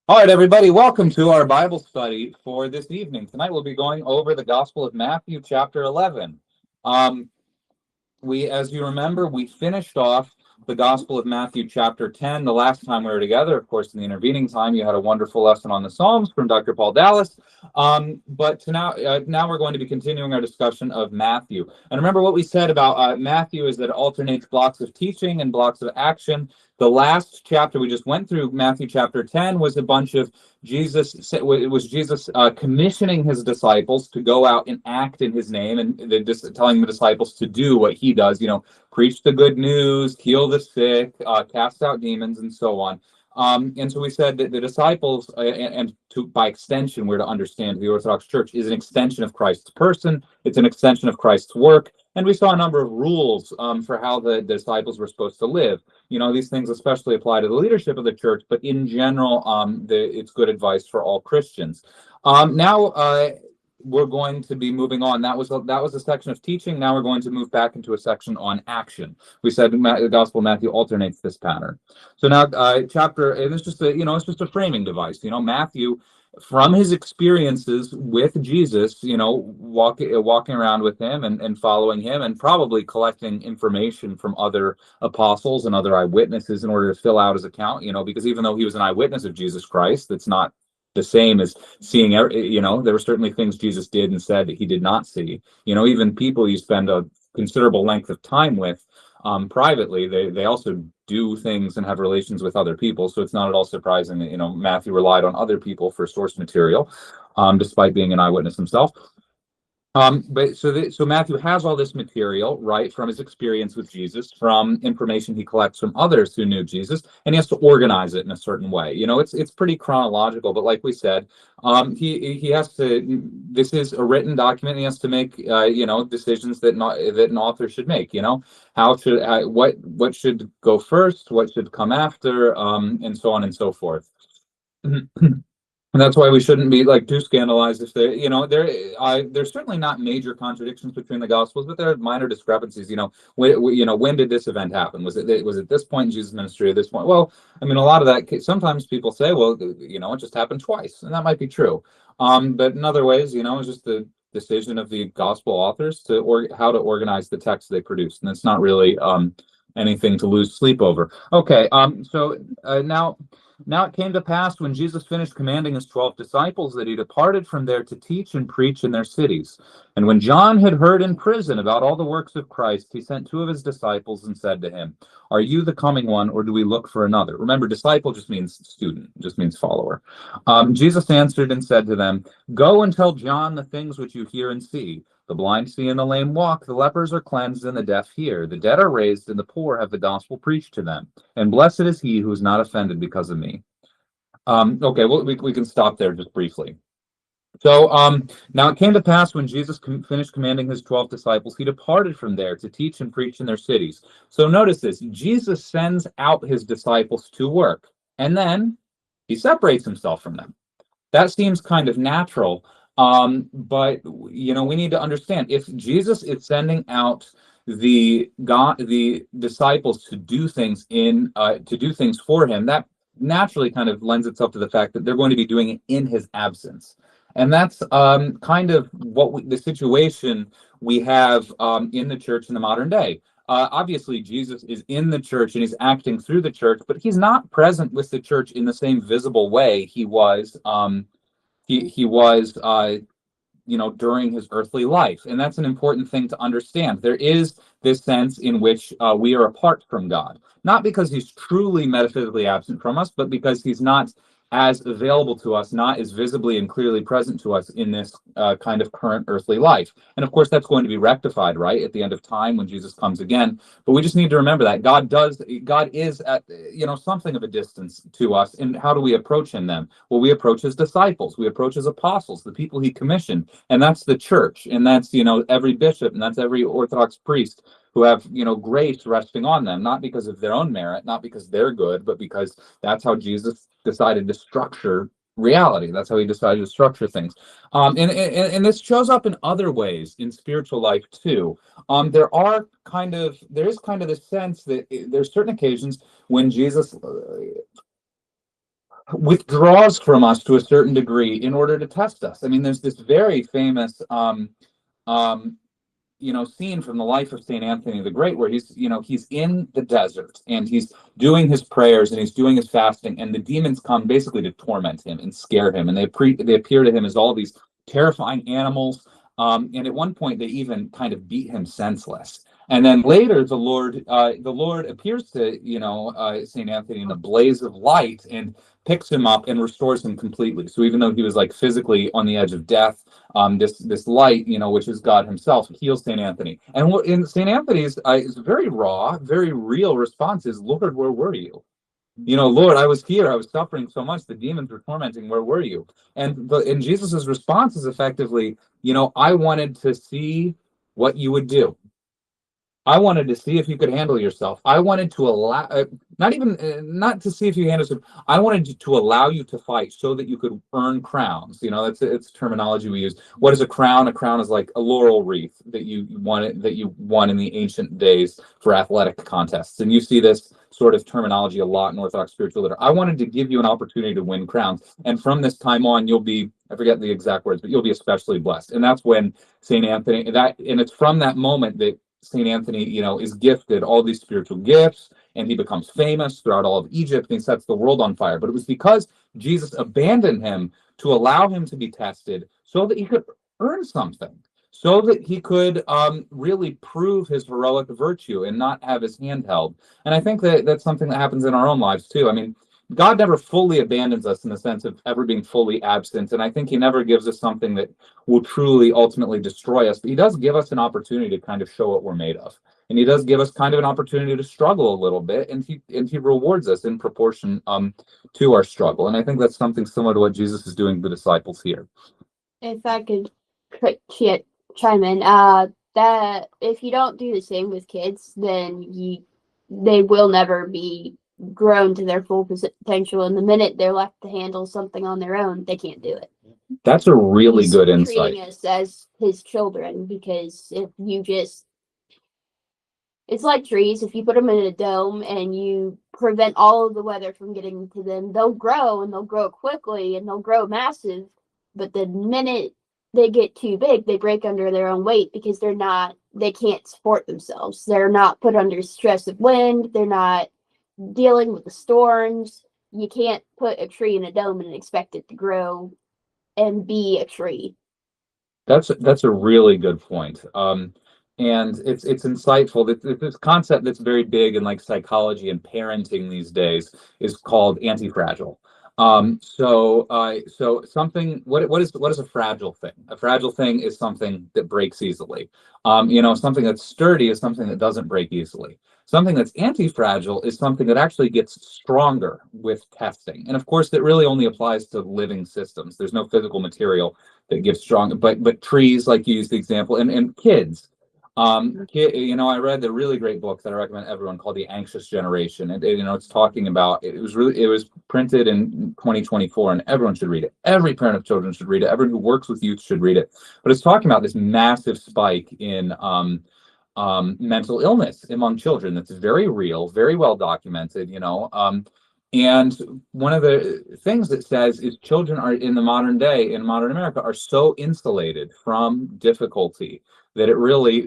All right, everybody, welcome to our Bible study for this evening. Tonight we'll be going over the Gospel of Matthew, chapter 11. Um, as you remember, we finished off the Gospel of Matthew, chapter 10, the last time we were together. Of course, in the intervening time, you had a wonderful lesson on the Psalms from Dr. Paul Dallas. But now we're going to be continuing our discussion of Matthew. And remember what we said about Matthew is that it alternates blocks of teaching and blocks of action. The last chapter we just went through, Matthew chapter 10, was a bunch of it was Jesus commissioning his disciples to go out and act in his name, and just telling the disciples to do what he does, preach the good news, heal the sick, cast out demons, and so on. And so we said that the disciples, by extension, we're to understand the Orthodox Church is an extension of Christ's person. It's an extension of Christ's work. And we saw a number of rules for how the disciples were supposed to live. These things especially apply to the leadership of the church, but in general, it's good advice for all Christians. Now, we're going to be moving on. That was a section of teaching. Now we're going to move back into a section on action. We said the Gospel of Matthew alternates this pattern. So now, and it's just it's just a framing device. Matthew, from his experiences with Jesus, walking around with him and following him, and probably collecting information from other apostles and other eyewitnesses in order to fill out his account. Because even though he was an eyewitness of Jesus Christ, that's not the same as seeing. There were certainly things Jesus did and said that he did not see. Even people you spend a considerable length of time with privately, they also do things and have relations with other people. So it's not at all surprising that Matthew relied on other people for source material, despite being an eyewitness himself. So Matthew has all this material, right, from his experience with Jesus, from information he collects from others who knew Jesus, and he has to organize it in a certain way. It's pretty chronological, but like we said, he has to. This is a written document. And he has to make decisions that an author should make. What should go first, what should come after, and so on and so forth. And that's why we shouldn't be too scandalized if there's certainly not major contradictions between the Gospels, but there are minor discrepancies. When did this event happen? Was it this point in Jesus' ministry or this point? Well, I mean, a lot of that. Sometimes people say, well, it just happened twice, and that might be true. But in other ways, it's just the decision of the Gospel authors how to organize the text they produced, and it's not really anything to lose sleep over. Okay, now it came to pass when Jesus finished commanding his 12 disciples that he departed from there to teach and preach in their cities. And when John had heard in prison about all the works of Christ, he sent two of his disciples and said to him, "Are you the coming one, or do we look for another?" Remember, disciple just means student, just means follower. Jesus answered and said to them, "Go and tell John the things which you hear and see. The blind see and the lame walk, the lepers are cleansed and the deaf hear, the dead are raised and the poor have the gospel preached to them. And blessed is he who is not offended because of me." Okay, well, we can stop there just briefly. So now it came to pass when Jesus finished commanding his 12 disciples, he departed from there to teach and preach in their cities. So notice this, Jesus sends out his disciples to work, and then he separates himself from them. That seems kind of natural, but we need to understand, if Jesus is sending out the disciples to do things for him, that naturally kind of lends itself to the fact that they're going to be doing it in his absence. And that's kind of the situation we have in the church in the modern day. Obviously, Jesus is in the church and he's acting through the church, but he's not present with the church in the same visible way he was during his earthly life. And that's an important thing to understand. There is this sense in which we are apart from God, not because he's truly metaphysically absent from us, but because he's not as available to us, not as visibly and clearly present to us in this kind of current earthly life. And of course, that's going to be rectified, right, at the end of time when Jesus comes again. But we just need to remember that God is at something of a distance to us. And how do we approach him then? Well, we approach his disciples, we approach his apostles, the people he commissioned, and that's the church, and that's every bishop, and that's every Orthodox priest who have grace resting on them, not because of their own merit, not because they're good, but because that's how Jesus decided to structure reality. That's how he decided to structure things. And this shows up in other ways in spiritual life too. There is kind of this sense that there's certain occasions when Jesus withdraws from us to a certain degree in order to test us. I mean, there's this very famous um, scene from the life of Saint Anthony the Great, where he's in the desert and he's doing his prayers and he's doing his fasting, and the demons come basically to torment him and scare him, and they appear to him as all these terrifying animals. And at one point, they even kind of beat him senseless. And then later, the Lord appears to Saint Anthony in a blaze of light and picks him up and restores him completely. So even though he was like physically on the edge of death, this light, which is God Himself, heals Saint Anthony. And what in Saint Anthony's is very raw, very real response is, "Lord, where were you? Lord, I was here. I was suffering so much. The demons were tormenting. Where were you?" And Jesus's response is effectively, "I wanted to see what you would do. I wanted to see if you could handle yourself. I wanted to allow, not to see if you handle yourself. I wanted to allow you to fight so that you could earn crowns." It's terminology we use. What is a crown? A crown is like a laurel wreath that you won in the ancient days for athletic contests. And you see this sort of terminology a lot in Orthodox spiritual literature. I wanted to give you an opportunity to win crowns, and from this time on, you'll be, I forget the exact words, but you'll be especially blessed. And that's when Saint Anthony, and it's from that moment that Saint Anthony, is gifted all these spiritual gifts, and he becomes famous throughout all of Egypt, and he sets the world on fire. But it was because Jesus abandoned him to allow him to be tested so that he could earn something, so that he could really prove his heroic virtue and not have his hand held. And I think that that's something that happens in our own lives too. I mean, God never fully abandons us in the sense of ever being fully absent. And I think He never gives us something that will truly ultimately destroy us. But He does give us an opportunity to kind of show what we're made of. And He does give us kind of an opportunity to struggle a little bit. And He rewards us in proportion to our struggle. And I think that's something similar to what Jesus is doing to the disciples here. If I could chime in, that if you don't do the same with kids, then they will never be grown to their full potential, and the minute they're left to handle something on their own, they can't do it. That's a really He's good insight. treating us as His children, because if you just, it's like trees. If you put them in a dome and you prevent all of the weather from getting to them, they'll grow, and they'll grow quickly, and they'll grow massive. But the minute they get too big, they break under their own weight, because they can't support themselves. They're not put under stress of wind. They're not dealing with the storms. You can't put a tree in a dome and expect it to grow and be a tree. That's a really good point. And it's insightful that this concept that's very big in like psychology and parenting these days is called anti-fragile. So something, what is a fragile thing? A fragile thing is something that breaks easily. Something that's sturdy is something that doesn't break easily. Something that's anti-fragile is something that actually gets stronger with testing. And of course, that really only applies to living systems. There's no physical material that gives strong, but trees, like you used the example, and kids. I read the really great book that I recommend everyone called The Anxious Generation. And it's talking about, it was printed in 2024, and everyone should read it. Every parent of children should read it. Everyone who works with youth should read it. But it's talking about this massive spike in mental illness among children that's very real, very well documented, and one of the things it says is children are in the modern day, in modern America, are so insulated from difficulty that it really,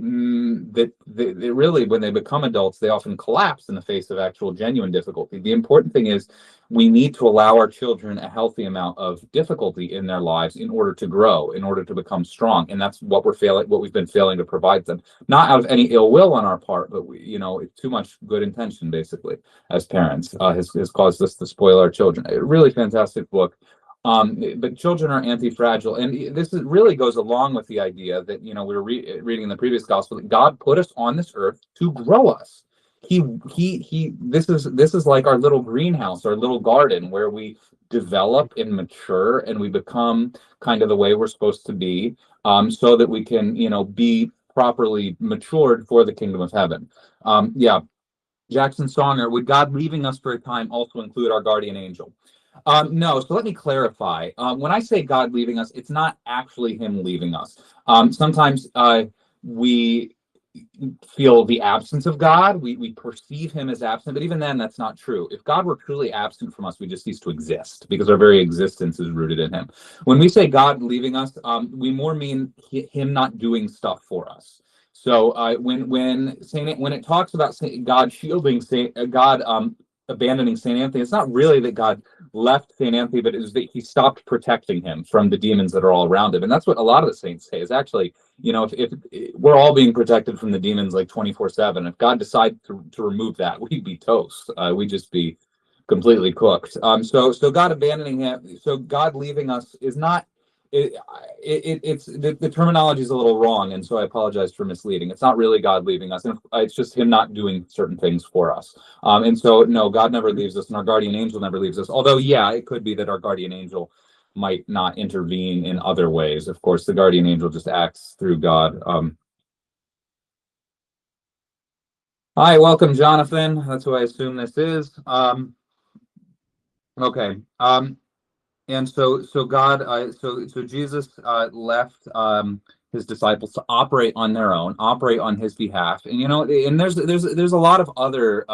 when they become adults, they often collapse in the face of actual genuine difficulty. The important thing is we need to allow our children a healthy amount of difficulty in their lives in order to grow, in order to become strong. And that's what we've been failing to provide them. Not out of any ill will on our part, but too much good intention, basically, as parents, has caused us to spoil our children. A really fantastic book. But children are anti-fragile, and this really goes along with the idea that we were reading in the previous gospel, that God put us on this earth to grow us. This is like our little greenhouse, our little garden, where we develop and mature, and we become kind of the way we're supposed to be, so that we can be properly matured for the kingdom of heaven. Jackson Songer, would God leaving us for a time also include our guardian angel? No, so let me clarify. When I say God leaving us, it's not actually Him leaving us. Sometimes we feel the absence of God. We perceive him as absent, but even then, that's not true. If God were truly absent from us, we just cease to exist because our very existence is rooted in him. When we say God leaving us, we more mean him not doing stuff for us. So when it talks about God shielding God abandoning Saint Anthony, it's not really that God left Saint Anthony, but it was that he stopped protecting him from the demons that are all around him. And that's what a lot of the saints say, is actually, if we're all being protected from the demons like 24/7, if God decided to remove that, we'd be toast. We'd just be completely cooked. So God abandoning him, so God leaving us is not. It's the terminology is a little wrong, and so I apologize for misleading. It's not really God leaving us, and it's just him not doing certain things for us. And so no, God never leaves us, and our guardian angel never leaves us. Although, yeah, it could be that our guardian angel might not intervene in other ways. Of course, the guardian angel just acts through God. Hi, welcome, Jonathan. That's who I assume this is. Okay. And so God, so Jesus left his disciples to operate on their own, operate on his behalf, and and there's a lot of other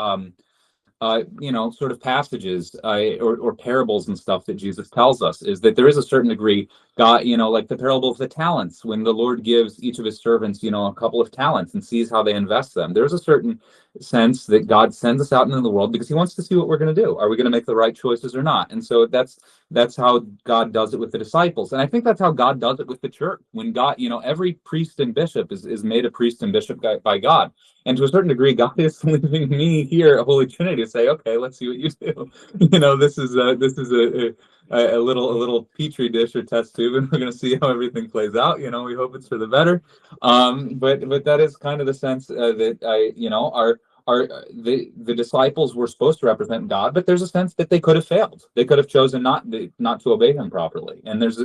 sort of passages or parables and stuff that Jesus tells us, is that there is a certain degree, God, like the parable of the talents, when the Lord gives each of his servants, a couple of talents and sees how they invest them. There's a certain sense that God sends us out into the world because he wants to see what we're going to do. Are we going to make the right choices or not? And so that's how God does it with the disciples. And I think that's how God does it with the church. When God, every priest and bishop is made a priest and bishop by God. And to a certain degree, God is leaving me here at Holy Trinity to say, okay, let's see what you do. This is a little petri dish or test tube, and we're going to see how everything plays out. We hope it's for the better. But that is kind of the sense that the disciples were supposed to represent God, but there's a sense that they could have failed. They could have chosen not to obey him properly. And there's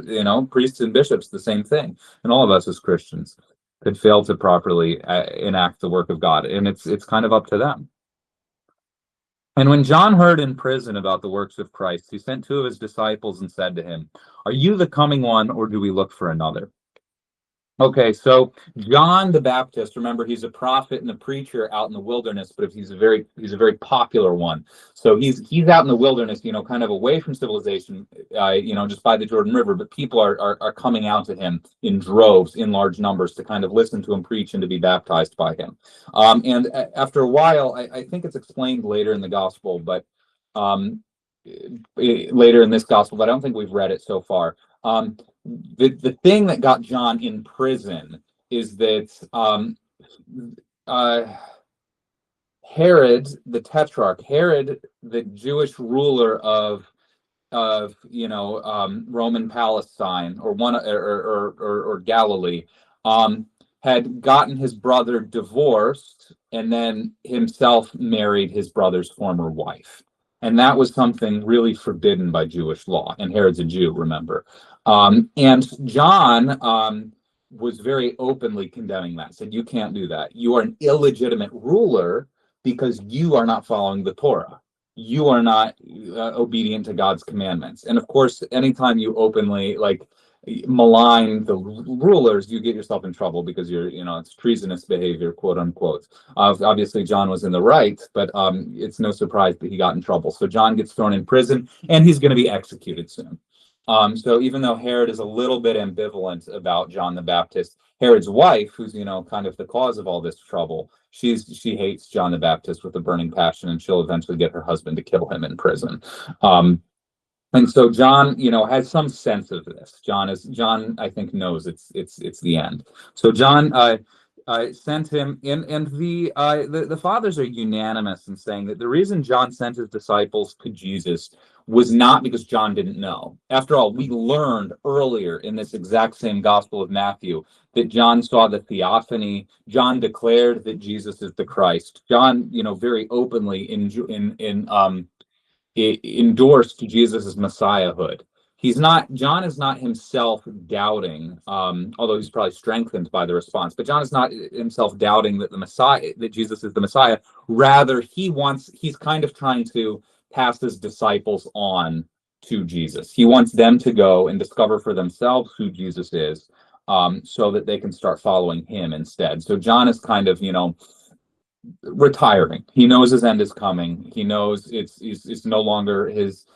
priests and bishops, the same thing, and all of us as Christians could fail to properly enact the work of God, and it's kind of up to them. And when John heard in prison about the works of Christ, he sent two of his disciples and said to him, "Are you the coming one, or do we look for another?" Okay, so John the Baptist, remember, he's a prophet and a preacher out in the wilderness, but he's a very popular one. So he's out in the wilderness, kind of away from civilization, just by the Jordan River. But people are coming out to him in droves, in large numbers, to kind of listen to him preach and to be baptized by him. And after a while, I think it's explained later in the gospel, but later in this gospel, but I don't think we've read it so far. The thing that got John in prison is that Herod the Tetrarch, Herod the Jewish ruler of Roman Palestine, or one or Galilee, had gotten his brother divorced and then himself married his brother's former wife. And that was something really forbidden by Jewish law. And Herod's a Jew, remember. And John was very openly condemning that, said, you can't do that. You are an illegitimate ruler because you are not following the Torah. You are not obedient to God's commandments. And of course, anytime you openly malign the rulers, you get yourself in trouble because it's treasonous behavior, quote unquote. Obviously, John was in the right, but it's no surprise that he got in trouble. So John gets thrown in prison, and he's going to be executed soon. So even though Herod is a little bit ambivalent about John the Baptist, Herod's wife, who's kind of the cause of all this trouble, she hates John the Baptist with a burning passion, and she'll eventually get her husband to kill him in prison. And so John, has some sense of this. John, I think, knows it's the end. So John sent him in, and the fathers are unanimous in saying that the reason John sent his disciples to Jesus was not because John didn't know. After all, we learned earlier in this exact same Gospel of Matthew that John saw the theophany. John declared that Jesus is the Christ. John, very openly endorsed Jesus' messiahhood. John is not himself doubting, although he's probably strengthened by the response, but John is not himself doubting that Jesus is the Messiah. Rather, he's kind of trying to pass his disciples on to Jesus. He wants them to go and discover for themselves who Jesus is. so that they can start following him instead. So John is kind of, retiring. He knows his end is coming. He knows it's no longer his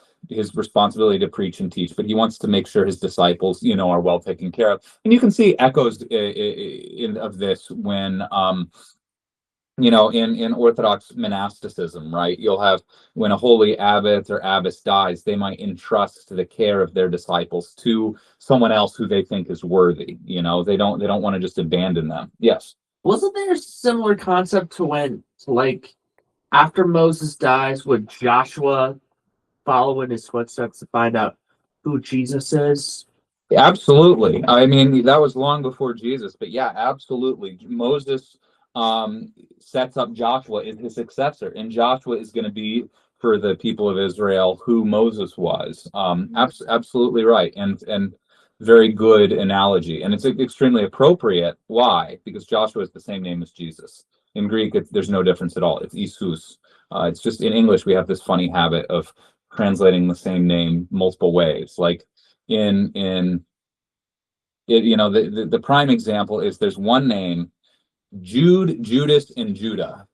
responsibility to preach and teach, but he wants to make sure his disciples, are well taken care of. And you can see echoes of this when in Orthodox monasticism, right? You'll have, when a holy abbot or abbess dies, they might entrust the care of their disciples to someone else who they think is worthy. They don't want to just abandon them. Yes. Wasn't there a similar concept to when, like, after Moses dies, would Joshua follow in his footsteps to find out who Jesus is? Absolutely. I mean, that was long before Jesus, but yeah, absolutely. Moses sets up Joshua as his successor, and Joshua is going to be for the people of Israel who Moses was. Absolutely right, and very good analogy, and it's extremely appropriate. Why? Because Joshua is the same name as Jesus. In Greek, there's no difference at all. It's Isus. It's just in English we have this funny habit of translating the same name multiple ways. Like the prime example is there's one name, Jude, Judas, and Judah.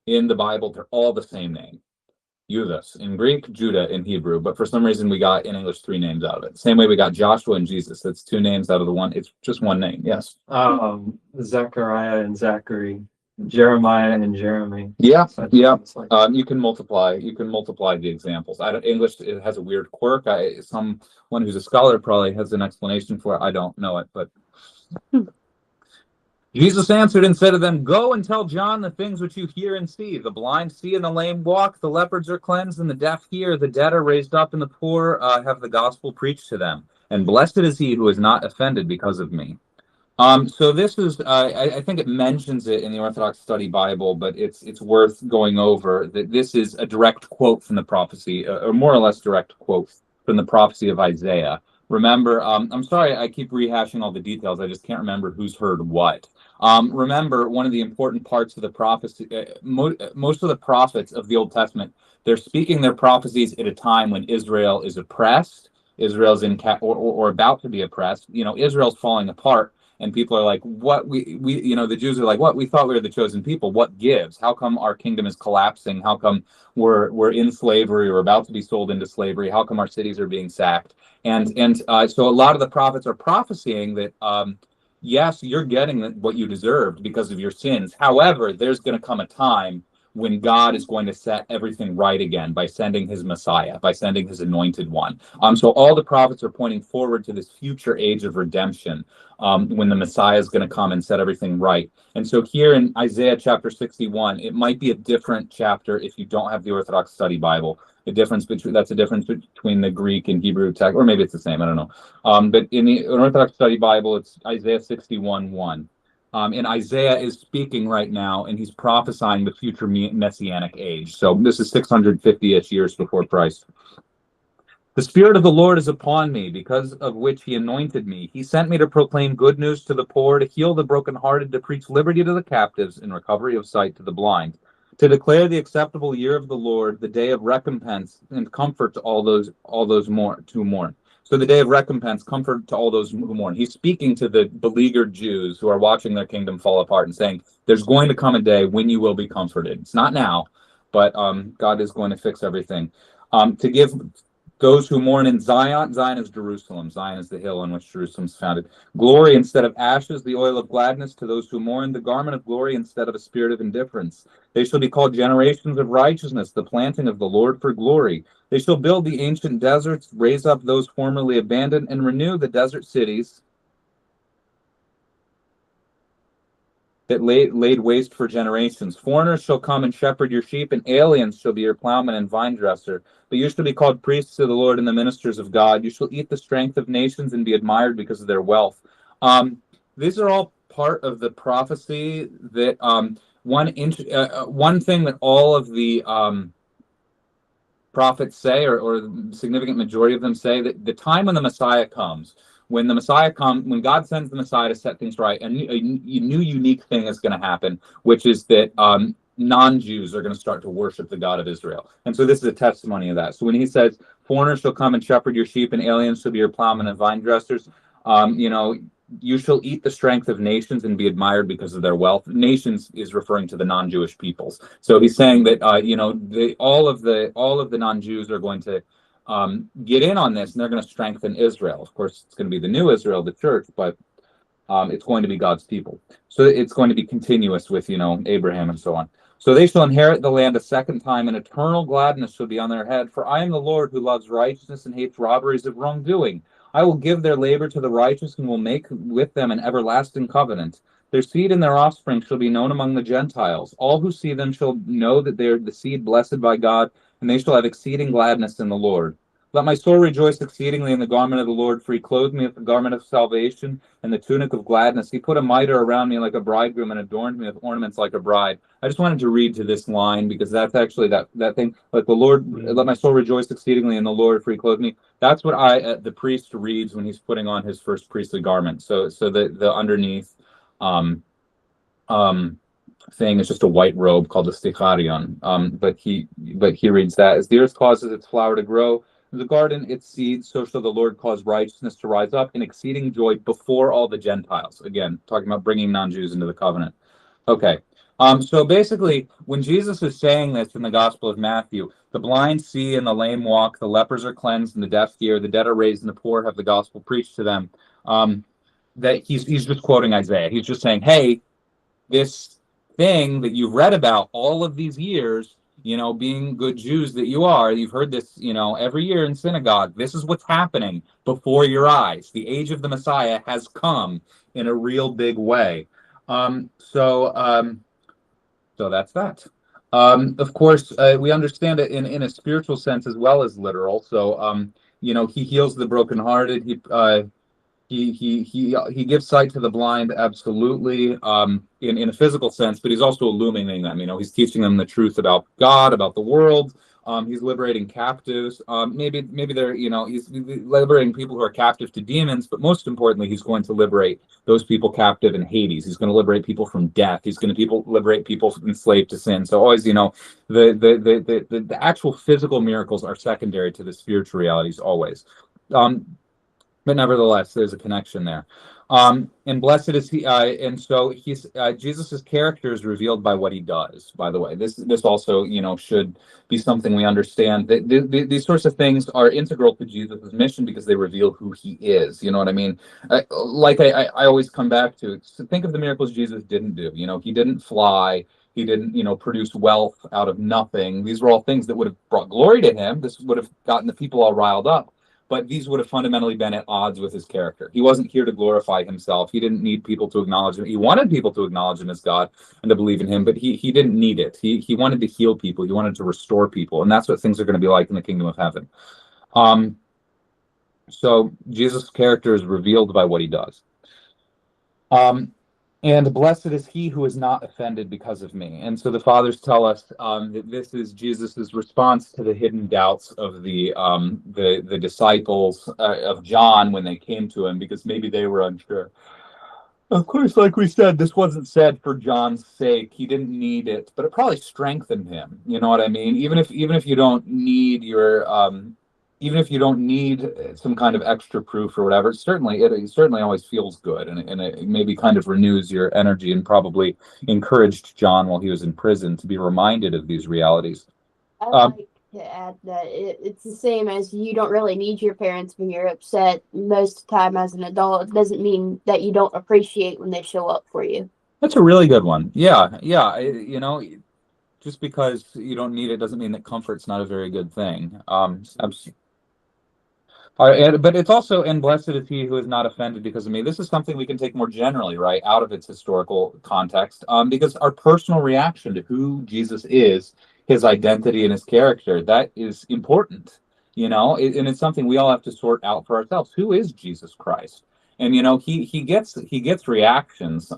In the Bible, they're all the same name. Judas in Greek, Judah in Hebrew, but for some reason we got in English 3 names out of it. Same way we got Joshua and Jesus. That's 2 names out of the one. It's just one name. Yes. Zechariah and Zachary, Jeremiah and Jeremy. Yeah, So yeah. like, You can multiply the examples. English, it has a weird quirk. Someone who's a scholar probably has an explanation for it. I don't know it, but Jesus answered and said to them, "Go and tell John the things which you hear and see. The blind see and the lame walk, the leopards are cleansed and the deaf hear, the dead are raised up and the poor have the gospel preached to them. And blessed is he who is not offended because of me." So this is, I think it mentions it in the Orthodox Study Bible, but it's worth going over that this is a direct quote from the prophecy, or more or less direct quote from the prophecy of Isaiah. Remember, I'm sorry I keep rehashing all the details. I just can't remember who's heard what. Remember, one of the important parts of the prophecy, most of the prophets of the Old Testament, they're speaking their prophecies at a time when Israel is oppressed, Israel's in or about to be oppressed. Israel's falling apart. And people are like, what the Jews are like, what? We thought we were the chosen people. What gives? How come our kingdom is collapsing? How come we're in slavery or about to be sold into slavery? How come our cities are being sacked? And so a lot of the prophets are prophesying that, yes, you're getting what you deserved because of your sins. However, there's going to come a time when God is going to set everything right again by sending his Messiah, by sending his anointed one. So all the prophets are pointing forward to this future age of redemption, when the Messiah is going to come and set everything right. And so here in Isaiah chapter 61, it might be a different chapter if you don't have the Orthodox Study Bible. That's a difference between the Greek and Hebrew text, or maybe it's the same, I don't know. But in the Orthodox Study Bible, it's Isaiah 61:1. And Isaiah is speaking right now, and he's prophesying the future messianic age. So this is 650-ish years before Christ. "The Spirit of the Lord is upon me, because of which he anointed me. He sent me to proclaim good news to the poor, to heal the brokenhearted, to preach liberty to the captives, and recovery of sight to the blind, to declare the acceptable year of the Lord, the day of recompense and comfort to all those who mourn." So the day of recompense, comfort to all those who mourn. He's speaking to the beleaguered Jews who are watching their kingdom fall apart and saying, there's going to come a day when you will be comforted. It's not now, but God is going to fix everything. To give those who mourn in Zion, Zion is Jerusalem, Zion is the hill on which Jerusalem is founded, glory instead of ashes, the oil of gladness to those who mourn, the garment of glory instead of a spirit of indifference. They shall be called generations of righteousness, the planting of the Lord for glory. They shall build the ancient deserts, raise up those formerly abandoned, and renew the desert cities that laid waste for generations. Foreigners shall come and shepherd your sheep, and aliens shall be your plowman and vine dresser. But you shall be called priests of the Lord and the ministers of God. You shall eat the strength of nations and be admired because of their wealth. These are all part of the prophecy that one thing that all of the prophets say, or the significant majority of them say, that the time when the Messiah comes, when God sends the Messiah to set things right, a new unique thing is going to happen, which is that non-Jews are going to start to worship the God of Israel. And so this is a testimony of that. So when he says, foreigners shall come and shepherd your sheep, and aliens shall be your plowmen and vine dressers, you shall eat the strength of nations and be admired because of their wealth. Nations is referring to the non-Jewish peoples. So he's saying that all of the non-Jews are going to get in on this, and they're going to strengthen Israel. Of course, it's going to be the new Israel, the church, but it's going to be God's people. So it's going to be continuous with, Abraham and so on. So they shall inherit the land a second time, and eternal gladness shall be on their head. For I am the Lord who loves righteousness and hates robberies of wrongdoing. I will give their labor to the righteous and will make with them an everlasting covenant. Their seed and their offspring shall be known among the Gentiles. All who see them shall know that they are the seed blessed by God, and they shall have exceeding gladness in the Lord. Let my soul rejoice exceedingly in the garment of the Lord, for he clothed me with the garment of salvation and the tunic of gladness. He put a mitre around me like a bridegroom and adorned me with ornaments like a bride. I just wanted to read to this line because that's actually that thing. Like the Lord, let my soul rejoice exceedingly in the Lord, for he clothed me. That's what the priest reads when he's putting on his first priestly garment. So the underneath thing is just a white robe called the sticharion. But he reads that as the earth causes its flower to grow, the garden its seeds, so shall the Lord cause righteousness to rise up in exceeding joy before all the Gentiles. Again, talking about bringing non-Jews into the covenant. Okay. So basically, when Jesus is saying this in the Gospel of Matthew, the blind see and the lame walk, the lepers are cleansed and the deaf hear, the dead are raised and the poor have the gospel preached to them. That he's just quoting Isaiah. He's just saying, hey, this thing that you've read about all of these years, being good Jews that you are, you've heard this, every year in synagogue. This is what's happening before your eyes. The age of the Messiah has come in a real big way. So that's that. Of course, we understand it in a spiritual sense as well as literal. So, he heals the brokenhearted. He gives sight to the blind, absolutely, in a physical sense, but he's also illuminating them. He's teaching them the truth about God, about the world. He's liberating captives. Maybe they're, he's liberating people who are captive to demons, but most importantly, he's going to liberate those people captive in Hades. He's going to liberate people from death. He's going to liberate people enslaved to sin. So always, the actual physical miracles are secondary to the spiritual realities always. But nevertheless, there's a connection there. And blessed is he, and so he's Jesus's character is revealed by what he does. By the way, this also should be something we understand. That these sorts of things are integral to Jesus's mission because they reveal who he is. You know what I mean? I always come back to think of the miracles Jesus didn't do. He didn't fly. He didn't, produce wealth out of nothing. These were all things that would have brought glory to him. This would have gotten the people all riled up. But these would have fundamentally been at odds with his character. He wasn't here to glorify himself. He didn't need people to acknowledge him. He wanted people to acknowledge him as God and to believe in him, but he didn't need it. He wanted to heal people. He wanted to restore people, and that's what things are going to be like in the kingdom of heaven. So Jesus' character is revealed by what he does. And blessed is he who is not offended because of me. And so the fathers tell us that this is Jesus's response to the hidden doubts of the disciples of John when they came to him, because maybe they were unsure. Of course, like we said, this wasn't said for John's sake. He didn't need it, but it probably strengthened him. You know what I mean? Even if you don't need even if you don't need some kind of extra proof or whatever, it certainly always feels good, and it maybe kind of renews your energy, and probably encouraged John while he was in prison to be reminded of these realities. I'd like to add that it's the same as you don't really need your parents when you're upset most of the time as an adult. It doesn't mean that you don't appreciate when they show up for you. That's a really good one. Yeah. Just because you don't need it doesn't mean that comfort's not a very good thing. But it's also, and blessed is he who is not offended because of me. This is something we can take more generally, right, out of its historical context, because our personal reaction to who Jesus is, his identity and his character, that is important, and it's something we all have to sort out for ourselves. Who is Jesus Christ? And he gets reactions.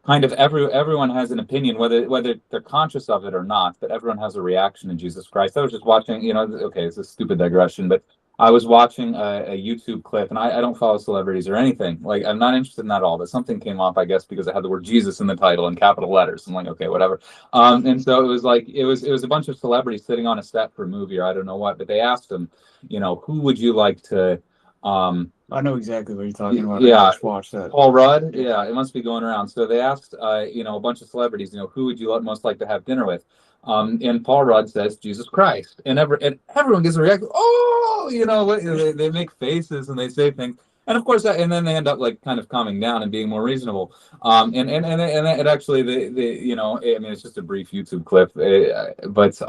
Kind of everyone has an opinion, whether they're conscious of it or not, but everyone has a reaction to Jesus Christ. I was just watching, okay, it's a stupid digression, but I was watching a YouTube clip, and I don't follow celebrities or anything. Like, I'm not interested in that at all, but something came up, I guess, because it had the word Jesus in the title in capital letters. I'm like, okay, whatever. And so it was like, it was a bunch of celebrities sitting on a set for a movie or I don't know what, but they asked them, who would you like to I know exactly what you're talking about. Yeah. I just watched that. Paul Rudd, yeah, it must be going around. So they asked, a bunch of celebrities, who would you most like to have dinner with? And Paul Rudd says Jesus Christ, and everyone gives a reaction. Oh, they make faces and they say things, and of course, and then they end up like kind of calming down and being more reasonable. And it actually, I mean, it's just a brief YouTube clip, but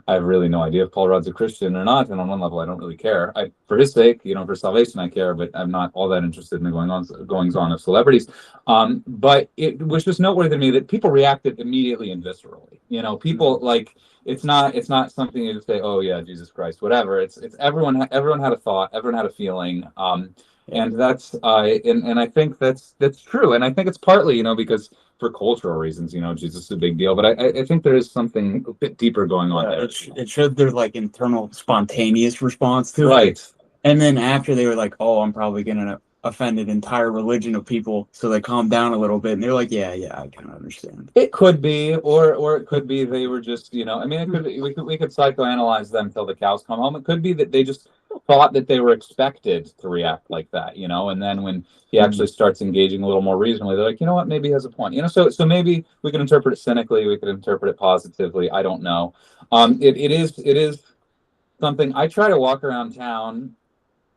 I have really no idea if Paul Rudd's a Christian or not, and on one level, I don't really care. For his sake, for salvation, I care, but I'm not all that interested in the goings on of celebrities. But it was just noteworthy to me that people reacted immediately and viscerally. People like it's not something you just say, oh yeah, Jesus Christ, whatever. It's everyone had a thought, everyone had a feeling. And that's and I think that's true, and I think it's partly because for cultural reasons, Jesus is a big deal, but I think there is something a bit deeper going on there. It showed their like internal spontaneous response to it. Right. And then after they were like, "Oh, I'm probably gonna offend an entire religion of people," so they calmed down a little bit, and they're like, "Yeah, I kind of understand." It could be, or it could be they were just, I mean, it could be, we could psychoanalyze them till the cows come home. It could be that they just thought that they were expected to react like that, and then when he actually starts engaging a little more reasonably, they're like, you know what, maybe he has a point, so maybe we can interpret it cynically, we could interpret it positively. I don't know. It is something I try to walk around town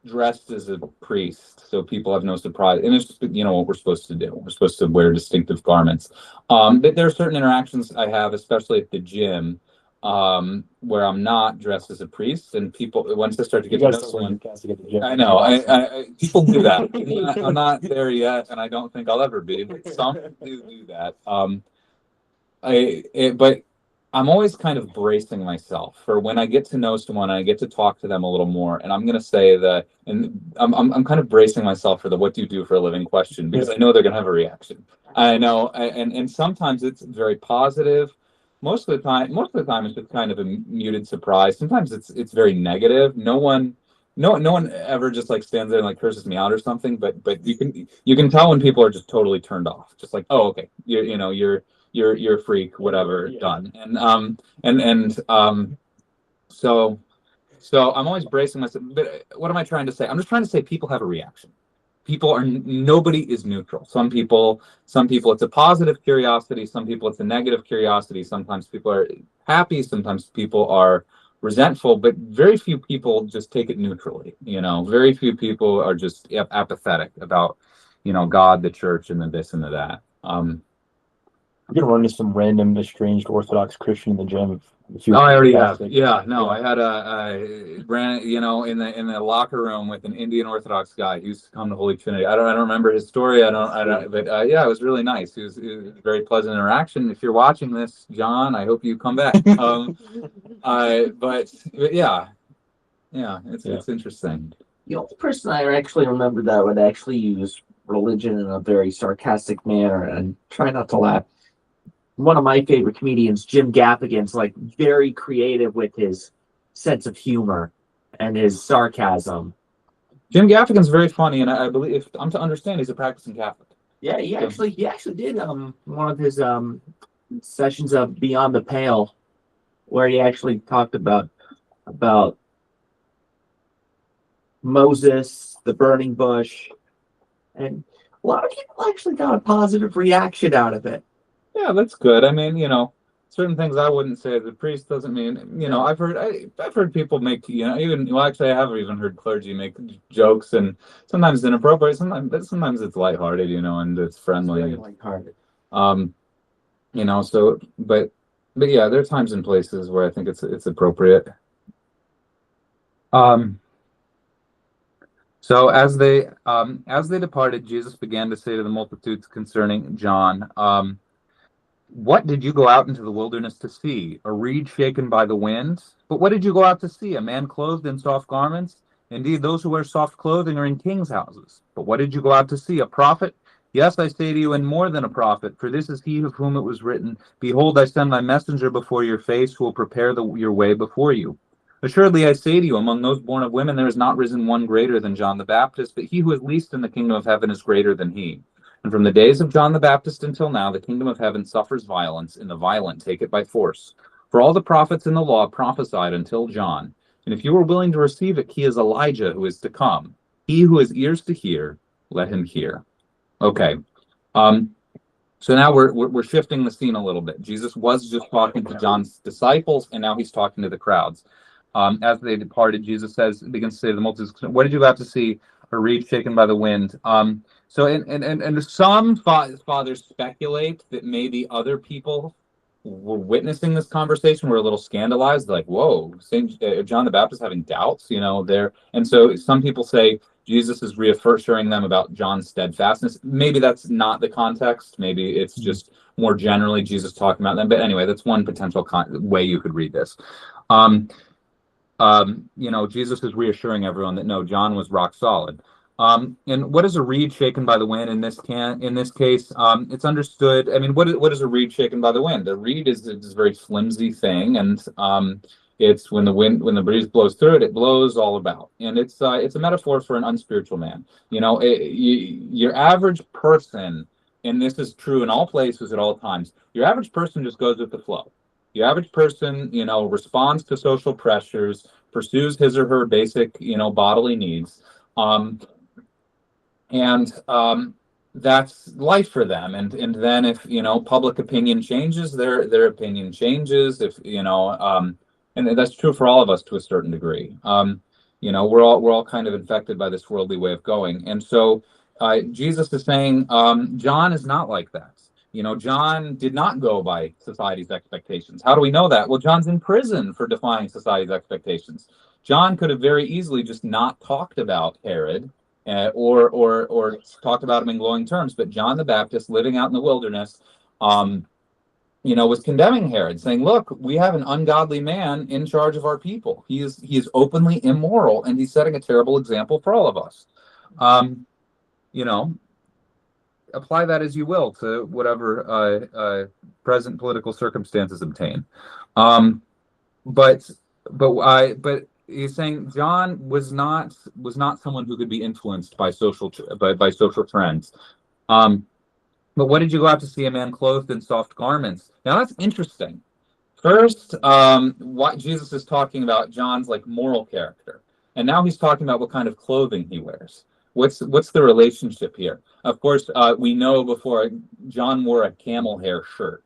dressed as a priest, so people have no surprise. And it's just, what we're supposed to do. We're supposed to wear distinctive garments. But there are certain interactions I have, especially at the gym, where I'm not dressed as a priest, and people, once I start to get to know someone, I know, people do that. I'm not there yet, and I don't think I'll ever be. But some do that. But I'm always kind of bracing myself for when I get to know someone and I get to talk to them a little more. And I'm going to say that, and I'm kind of bracing myself for the "what do you do for a living" question, because I know they're going to have a reaction. I know, and sometimes it's very positive. Most of the time, it's just kind of a muted surprise. Sometimes it's very negative. No one ever just like stands there and like curses me out or something. But you can tell when people are just totally turned off. Just like, oh, okay, you're a freak, whatever, done. So I'm always bracing myself. But what am I trying to say? I'm just trying to say people have a reaction. Nobody is neutral. Some people it's a positive curiosity. Some people it's a negative curiosity. Sometimes people are happy. Sometimes people are resentful. But very few people just take it neutrally. Very few people are just apathetic about, God, the church, and the this and the that. I'm gonna run into some random estranged Orthodox Christian in the gym. I already have. Yeah, no, I had ran, in the locker room with an Indian Orthodox guy. He used to come to Holy Trinity. I don't remember his story. I don't. But yeah, it was really nice. It was a very pleasant interaction. If you're watching this, John, I hope you come back. But yeah, it's interesting. The only person I actually remember that would actually use religion in a very sarcastic manner and try not to laugh. One of my favorite comedians, Jim Gaffigan's like very creative with his sense of humor and his sarcasm. Jim Gaffigan's very funny, and I believe, if I'm to understand, he's a practicing Catholic. Yeah, he actually did one of his sessions of Beyond the Pale, where he actually talked about Moses, the burning bush, and a lot of people actually got a positive reaction out of it. Yeah, that's good. I mean, certain things I wouldn't say as a priest doesn't mean, I've heard people make, actually I have even heard clergy make jokes, and sometimes inappropriate, sometimes it's lighthearted, and it's friendly. It's very lighthearted. So, but yeah, there are times and places where I think it's appropriate. So as they departed, Jesus began to say to the multitudes concerning John, what did you go out into the wilderness to see? A reed shaken by the wind? But what did you go out to see? A man clothed in soft garments? Indeed, those who wear soft clothing are in kings' houses. But what did you go out to see? A prophet? Yes, I say to you, and more than a prophet, for this is he of whom it was written, behold, I send my messenger before your face, who will prepare your way before you. Assuredly, I say to you, among those born of women, there has not risen one greater than John the Baptist, but he who is least in the kingdom of heaven is greater than he. And from the days of John the Baptist until now, the kingdom of heaven suffers violence, and the violent take it by force. For all the prophets in the law prophesied until John. And if you are willing to receive it, he is Elijah who is to come. He who has ears to hear, let him hear. Okay. Um, so now we're shifting the scene a little bit. Jesus was just talking to John's disciples, and now he's talking to the crowds. As they departed, Jesus begins to say to the multitudes, "What did you have to see? A reed shaken by the wind?" So and some fathers speculate that maybe other people were witnessing this conversation were a little scandalized, like, "Whoa, Saint John the Baptist having doubts," there. And so some people say Jesus is reassuring them about John's steadfastness. Maybe that's not the context. Maybe it's just more generally Jesus talking about them. But anyway, that's one potential way you could read this. Jesus is reassuring everyone that no, John was rock solid. And what is a reed shaken by the wind in this case? It's understood. I mean, what is a reed shaken by the wind? A reed is a very flimsy thing, and it's when the breeze blows through it, it blows all about. And it's a metaphor for an unspiritual man. Your average person, and this is true in all places at all times, your average person just goes with the flow. The average person, responds to social pressures, pursues his or her basic, bodily needs, and that's life for them. And then if public opinion changes, their opinion changes. If and that's true for all of us to a certain degree. We're all kind of infected by this worldly way of going, and so Jesus is saying John is not like that. John did not go by society's expectations. How do we know that? Well, John's in prison for defying society's expectations. John could have very easily just not talked about Herod or talked about him in glowing terms, but John the Baptist, living out in the wilderness, was condemning Herod, saying, "Look, we have an ungodly man in charge of our people. He is openly immoral, and he's setting a terrible example for all of us." Apply that as you will to whatever present political circumstances obtain. But he's saying John was not someone who could be influenced by social trends. But what did you go out to see? A man clothed in soft garments. Now that's interesting. First, what Jesus is talking about John's moral character, and now he's talking about what kind of clothing he wears. What's the relationship here? Of course, we know before John wore a camel hair shirt,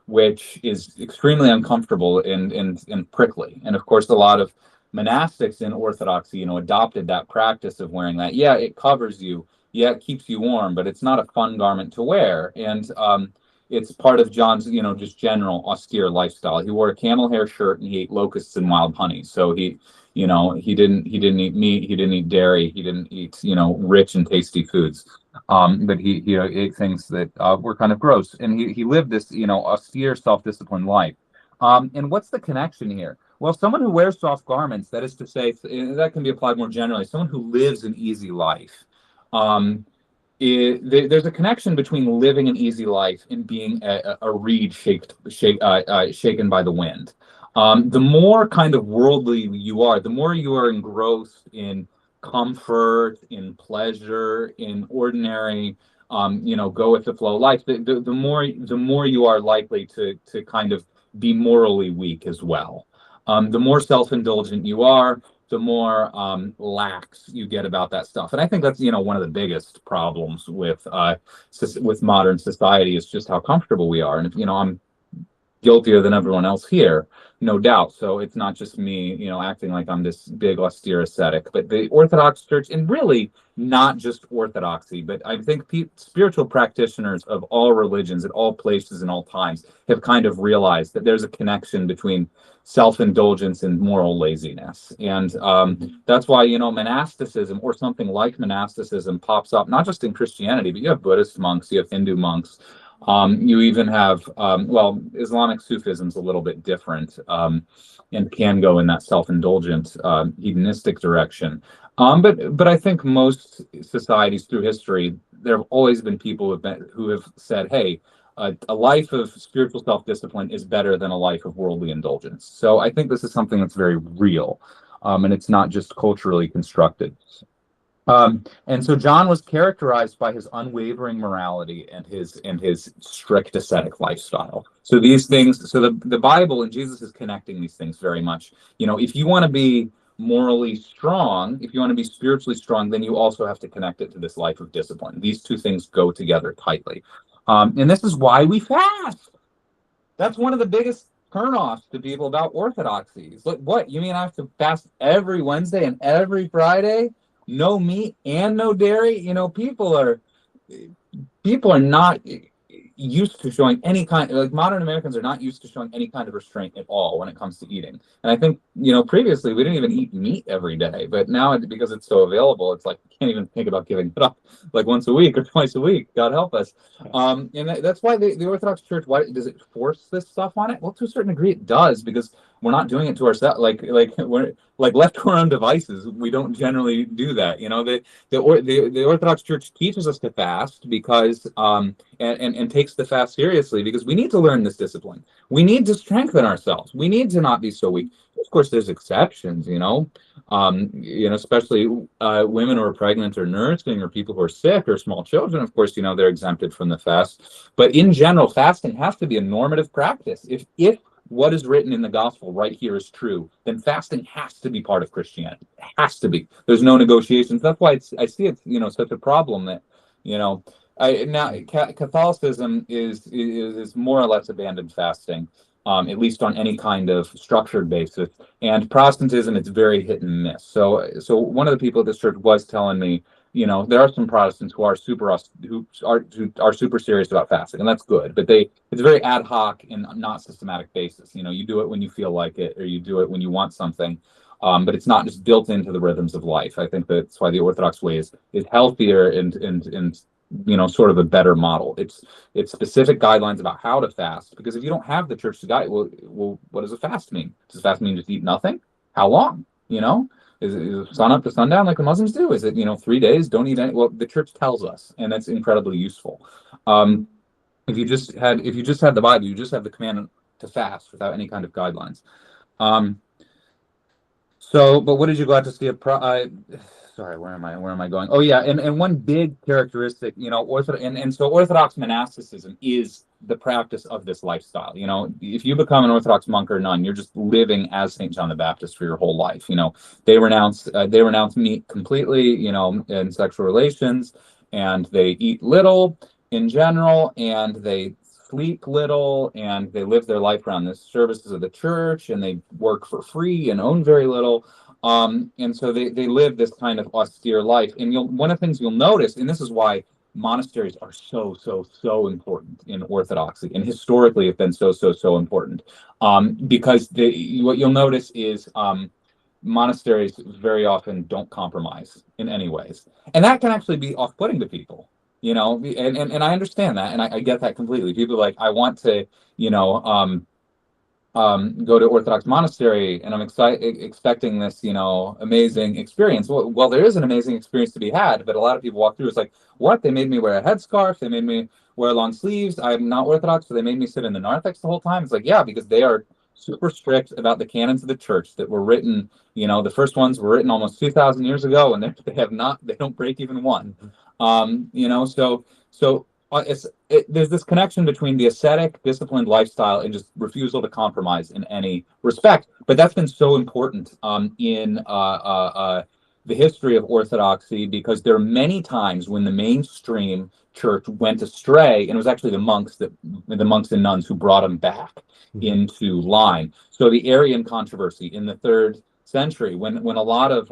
which is extremely uncomfortable and prickly. And of course, a lot of monastics in Orthodoxy, adopted that practice of wearing that. Yeah, it covers you. Yeah, it keeps you warm, but it's not a fun garment to wear. And it's part of John's, just general austere lifestyle. He wore a camel hair shirt and he ate locusts and wild honey. So he didn't eat meat, he didn't eat dairy, he didn't eat rich and tasty foods, but he ate things that were kind of gross, and he lived this austere, self-disciplined life. And what's the connection here? Well, someone who wears soft garments, that is to say, that can be applied more generally, someone who lives an easy life. There's a connection between living an easy life and being a reed shaken by the wind. The more kind of worldly you are, the more you are engrossed in comfort, in pleasure, in ordinary, go with the flow life. The more you are likely to kind of be morally weak as well. The more self-indulgent you are, the more lax you get about that stuff. And I think that's one of the biggest problems with modern society is just how comfortable we are. And if I'm guiltier than everyone else here, no doubt. So it's not just me, acting like I'm this big austere ascetic, but the Orthodox Church, and really not just Orthodoxy, but I think spiritual practitioners of all religions at all places and all times have kind of realized that there's a connection between self-indulgence and moral laziness. And that's why, monasticism or something like monasticism pops up, not just in Christianity, but you have Buddhist monks, you have Hindu monks. You even have, Islamic Sufism's a little bit different and can go in that self-indulgent, hedonistic direction. But I think most societies through history, there have always been people who have said, hey, a life of spiritual self-discipline is better than a life of worldly indulgence. So I think this is something that's very real, and it's not just culturally constructed. And so John was characterized by his unwavering morality and his strict ascetic lifestyle. So these things, so the Bible and Jesus is connecting these things very much. If you want to be morally strong, if you want to be spiritually strong, then you also have to connect it to this life of discipline. These two things go together tightly. And this is why we fast. That's one of the biggest turnoffs to people about orthodoxy. It's like, what? You mean I have to fast every Wednesday and every Friday? No meat and no dairy? People are not used to showing any kind, like modern Americans are not used to showing any kind of restraint at all when it comes to eating. And I think, previously we didn't even eat meat every day, but now because it's so available, it's like you can't even think about giving it up like once a week or twice a week. God help us. And that's why the Orthodox Church, why does it force this stuff on it? Well, to a certain degree it does, because we're not doing it to ourselves. We're like left to our own devices. We don't generally do that. The Orthodox Church teaches us to fast because and takes the fast seriously because we need to learn this discipline. We need to strengthen ourselves. We need to not be so weak. Of course, there's exceptions, especially women who are pregnant or nursing or people who are sick or small children. Of course, they're exempted from the fast. But in general, fasting has to be a normative practice. If what is written in the gospel right here is true, then fasting has to be part of Christianity. It has to be. There's no negotiations. That's why I see it's such a problem that Catholicism is more or less abandoned fasting, at least on any kind of structured basis. And Protestantism, it's very hit and miss. So one of the people at this church was telling me, there are some Protestants who are super serious about fasting, and that's good. But it's very ad hoc and not systematic basis. You do it when you feel like it, or you do it when you want something. But it's not just built into the rhythms of life. I think that's why the Orthodox way is healthier and sort of a better model. It's specific guidelines about how to fast, because if you don't have the church to guide, well, what does a fast mean? Does fast mean just eat nothing? How long? Is it sun up to sundown like the Muslims do? Is it 3 days? Don't eat any? Well, the church tells us, and that's incredibly useful. If you just had the Bible, you just have the commandment to fast without any kind of guidelines. But what did you go out to see? Sorry, where am I going? Oh yeah, and one big characteristic, so Orthodox monasticism is the practice of this lifestyle. If you become an Orthodox monk or nun, you're just living as Saint John the Baptist for your whole life. They renounce meat completely, and sexual relations, and they eat little in general, and they sleep little, and they live their life around the services of the church, and they work for free and own very little. And so they live this kind of austere life. And one of the things you'll notice, and this is why monasteries are so important in Orthodoxy, and historically have been so important, because what you'll notice is monasteries very often don't compromise in any ways, and that can actually be off-putting to people. And I understand that, and I get that completely. People are like, I want to, go to Orthodox monastery, and I'm expecting this, amazing experience. Well, there is an amazing experience to be had, but a lot of people walk through. It's like, what? They made me wear a headscarf. They made me wear long sleeves. I'm not Orthodox, so they made me sit in the narthex the whole time. It's like, yeah, because they are super strict about the canons of the church that were written. The first ones were written almost 2,000 years ago, and they don't break even one. There's this connection between the ascetic, disciplined lifestyle and just refusal to compromise in any respect. But that's been so important in the history of Orthodoxy, because there are many times when the mainstream church went astray, and it was actually the monks and nuns who brought them back into line. So the Arian controversy in the 3rd century, when a lot of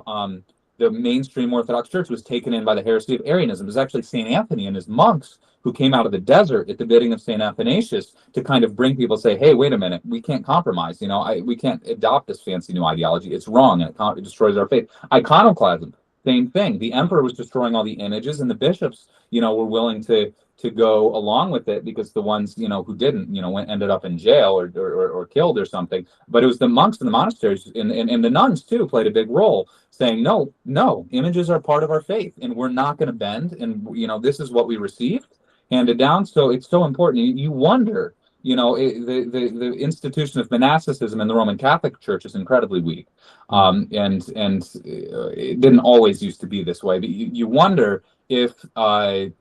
the mainstream Orthodox Church was taken in by the heresy of Arianism, it was actually St. Anthony and his monks who came out of the desert at the bidding of St. Athanasius to kind of bring people, say, hey, wait a minute, we can't compromise. We can't adopt this fancy new ideology. It's wrong, and it destroys our faith. Iconoclasm, same thing. The emperor was destroying all the images, and the bishops, were willing to go along with it, because the ones, who didn't, ended up in jail or killed or something. But it was the monks in the monasteries and the nuns too played a big role, saying, no, images are part of our faith, and we're not going to bend, and this is what we received, handed down. So it's so important. You wonder, the institution of monasticism in the Roman Catholic Church is incredibly weak, and it didn't always used to be this way. But you wonder if they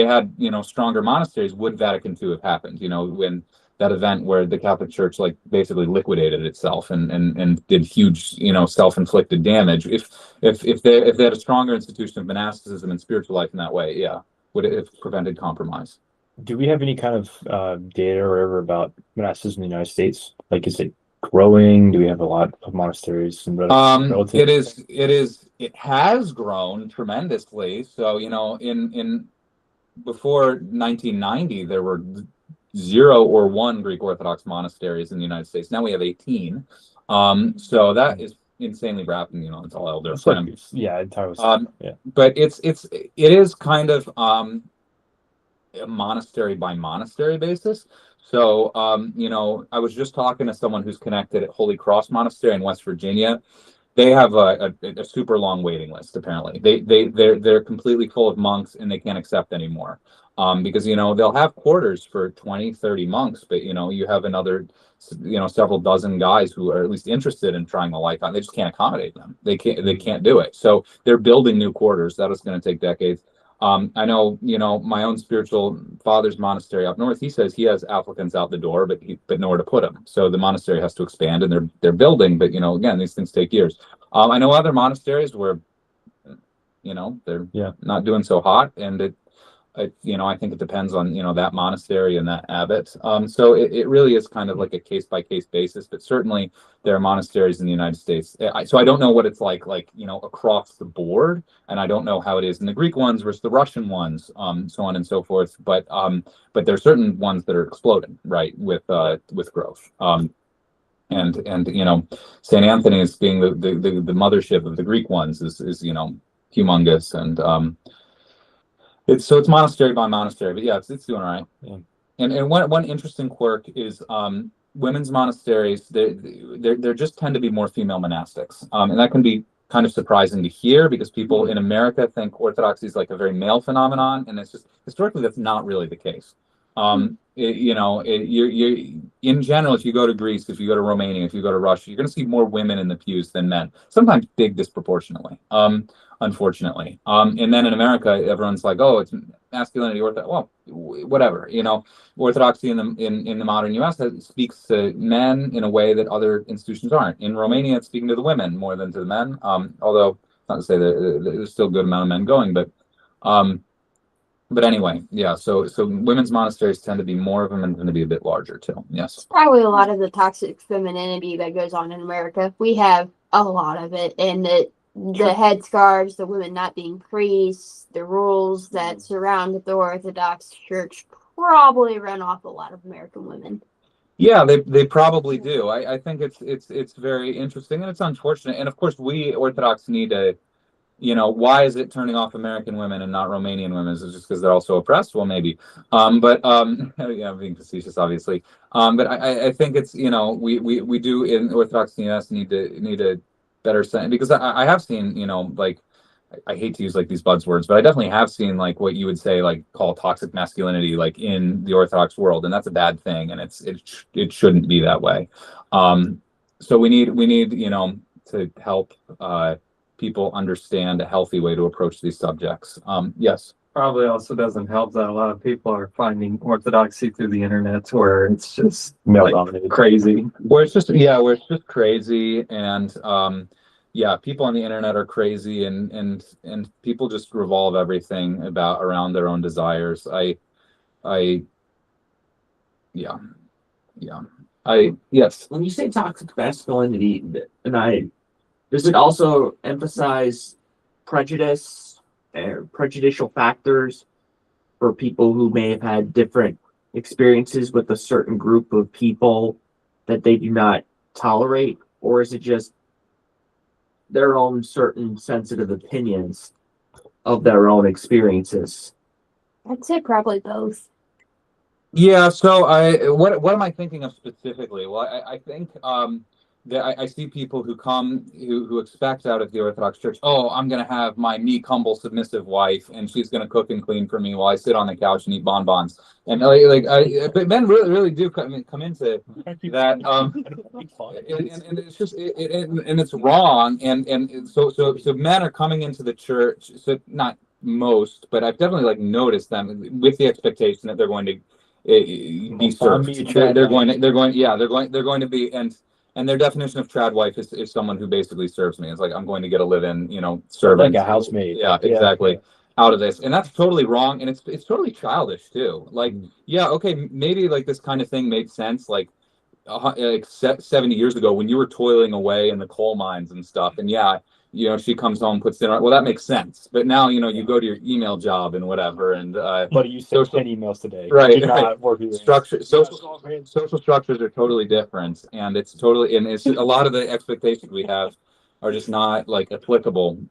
had stronger monasteries, would Vatican II have happened? When that event where the Catholic Church like basically liquidated itself and did huge, self-inflicted damage. If they had a stronger institution of monasticism and spiritual life in that way, yeah, would it have prevented compromise? Do we have any kind of data or whatever about monasticism in the United States? Like, is it growing? Do we have a lot of monasteries and relative? It has grown tremendously. So, in before 1990, there were 0 or 1 Greek Orthodox monasteries in the United States. Now we have 18. So that is insanely rapid. It's all elder. It's like, yeah, entirely. Yeah. But it is kind of a monastery by monastery basis. So, I was just talking to someone who's connected at Holy Cross Monastery in West Virginia. They have a super long waiting list. Apparently, they're completely full of monks and they can't accept anymore. Because they'll have quarters for 20, 30 monks, but you have another several dozen guys who are at least interested in trying the life on. They just can't accommodate them. They can't do it. So they're building new quarters. That is going to take decades. I know, my own spiritual father's monastery up north, he says he has applicants out the door, but nowhere to put them. So the monastery has to expand and they're building, but again, these things take years. I know other monasteries where, they're not doing so hot, and I think it depends on, that monastery and that abbot. So it really is kind of like a case by case basis, but certainly there are monasteries in the United States. So I don't know what it's like, across the board, and I don't know how it is in the Greek ones versus the Russian ones, so on and so forth. But there are certain ones that are exploding, right, with growth. And St. Anthony's being the mothership of the Greek ones is humongous, and it's monastery by monastery, but yeah, it's doing all right. Yeah. And one interesting quirk is women's monasteries. There just tend to be more female monastics, and that can be kind of surprising to hear because people in America think Orthodoxy is like a very male phenomenon, and it's just historically that's not really the case. You in general, if you go to Greece, if you go to Romania, if you go to Russia, you're going to see more women in the pews than men. Sometimes big disproportionately. Unfortunately. And then in America, everyone's like, oh, it's masculinity, well, whatever, Orthodoxy in the modern US speaks to men in a way that other institutions aren't. In Romania, it's speaking to the women more than to the men. Although not to say that there's still a good amount of men going, but anyway, yeah, so women's monasteries tend to be more of them and tend to be a bit larger too. Yes. It's probably a lot of the toxic femininity that goes on in America. We have a lot of it, and the headscarves, the women not being priests, the rules that surround the Orthodox Church probably run off a lot of American women. Yeah, they probably do. I think it's very interesting and it's unfortunate. And of course, we Orthodox need to, why is it turning off American women and not Romanian women? Is it just because they're also oppressed? Well, maybe. Yeah, I'm being facetious, obviously. But I think it's, we do in Orthodox in the US need to better sense, because I have seen, I hate to use like these buzzwords, but I definitely have seen like what you would say like call toxic masculinity like in the Orthodox world, and that's a bad thing, and it shouldn't be that way. So we need to help people understand a healthy way to approach these subjects. Yes. Probably also doesn't help that a lot of people are finding Orthodoxy through the internet, where it's just crazy. Where it's just crazy, and people on the internet are crazy, and people just revolve everything around their own desires. Yes. When you say toxic masculinity, does it also emphasize prejudice or prejudicial factors for people who may have had different experiences with a certain group of people that they do not tolerate? Or is it just their own certain sensitive opinions of their own experiences? I'd say probably both. Yeah, so what am I thinking of specifically? Well, I think that I see people who come who expect out of the Orthodox Church, oh, I'm going to have my meek, humble, submissive wife, and she's going to cook and clean for me while I sit on the couch and eat bonbons. And but men really do come into that, and it's just and it's wrong. And so men are coming into the church. So not most, but I've definitely noticed them with the expectation that they're going to be Find me served. a trad wife. They're going to be, and their definition of trad wife is someone who basically serves me. It's like, I'm going to get a live-in, servant. Like a housemaid. Yeah, exactly. Out of this, and that's totally wrong, and it's totally childish too. Like, yeah, okay, maybe like this kind of thing made sense like 70 years ago when you were toiling away in the coal mines and stuff, and yeah, she comes home, puts dinner. Well, that makes sense. But now, you go to your email job and whatever, and But you sent 10 emails today. Right, Did not work with social structures are totally different, and it's a lot of the expectations we have are just not like applicable.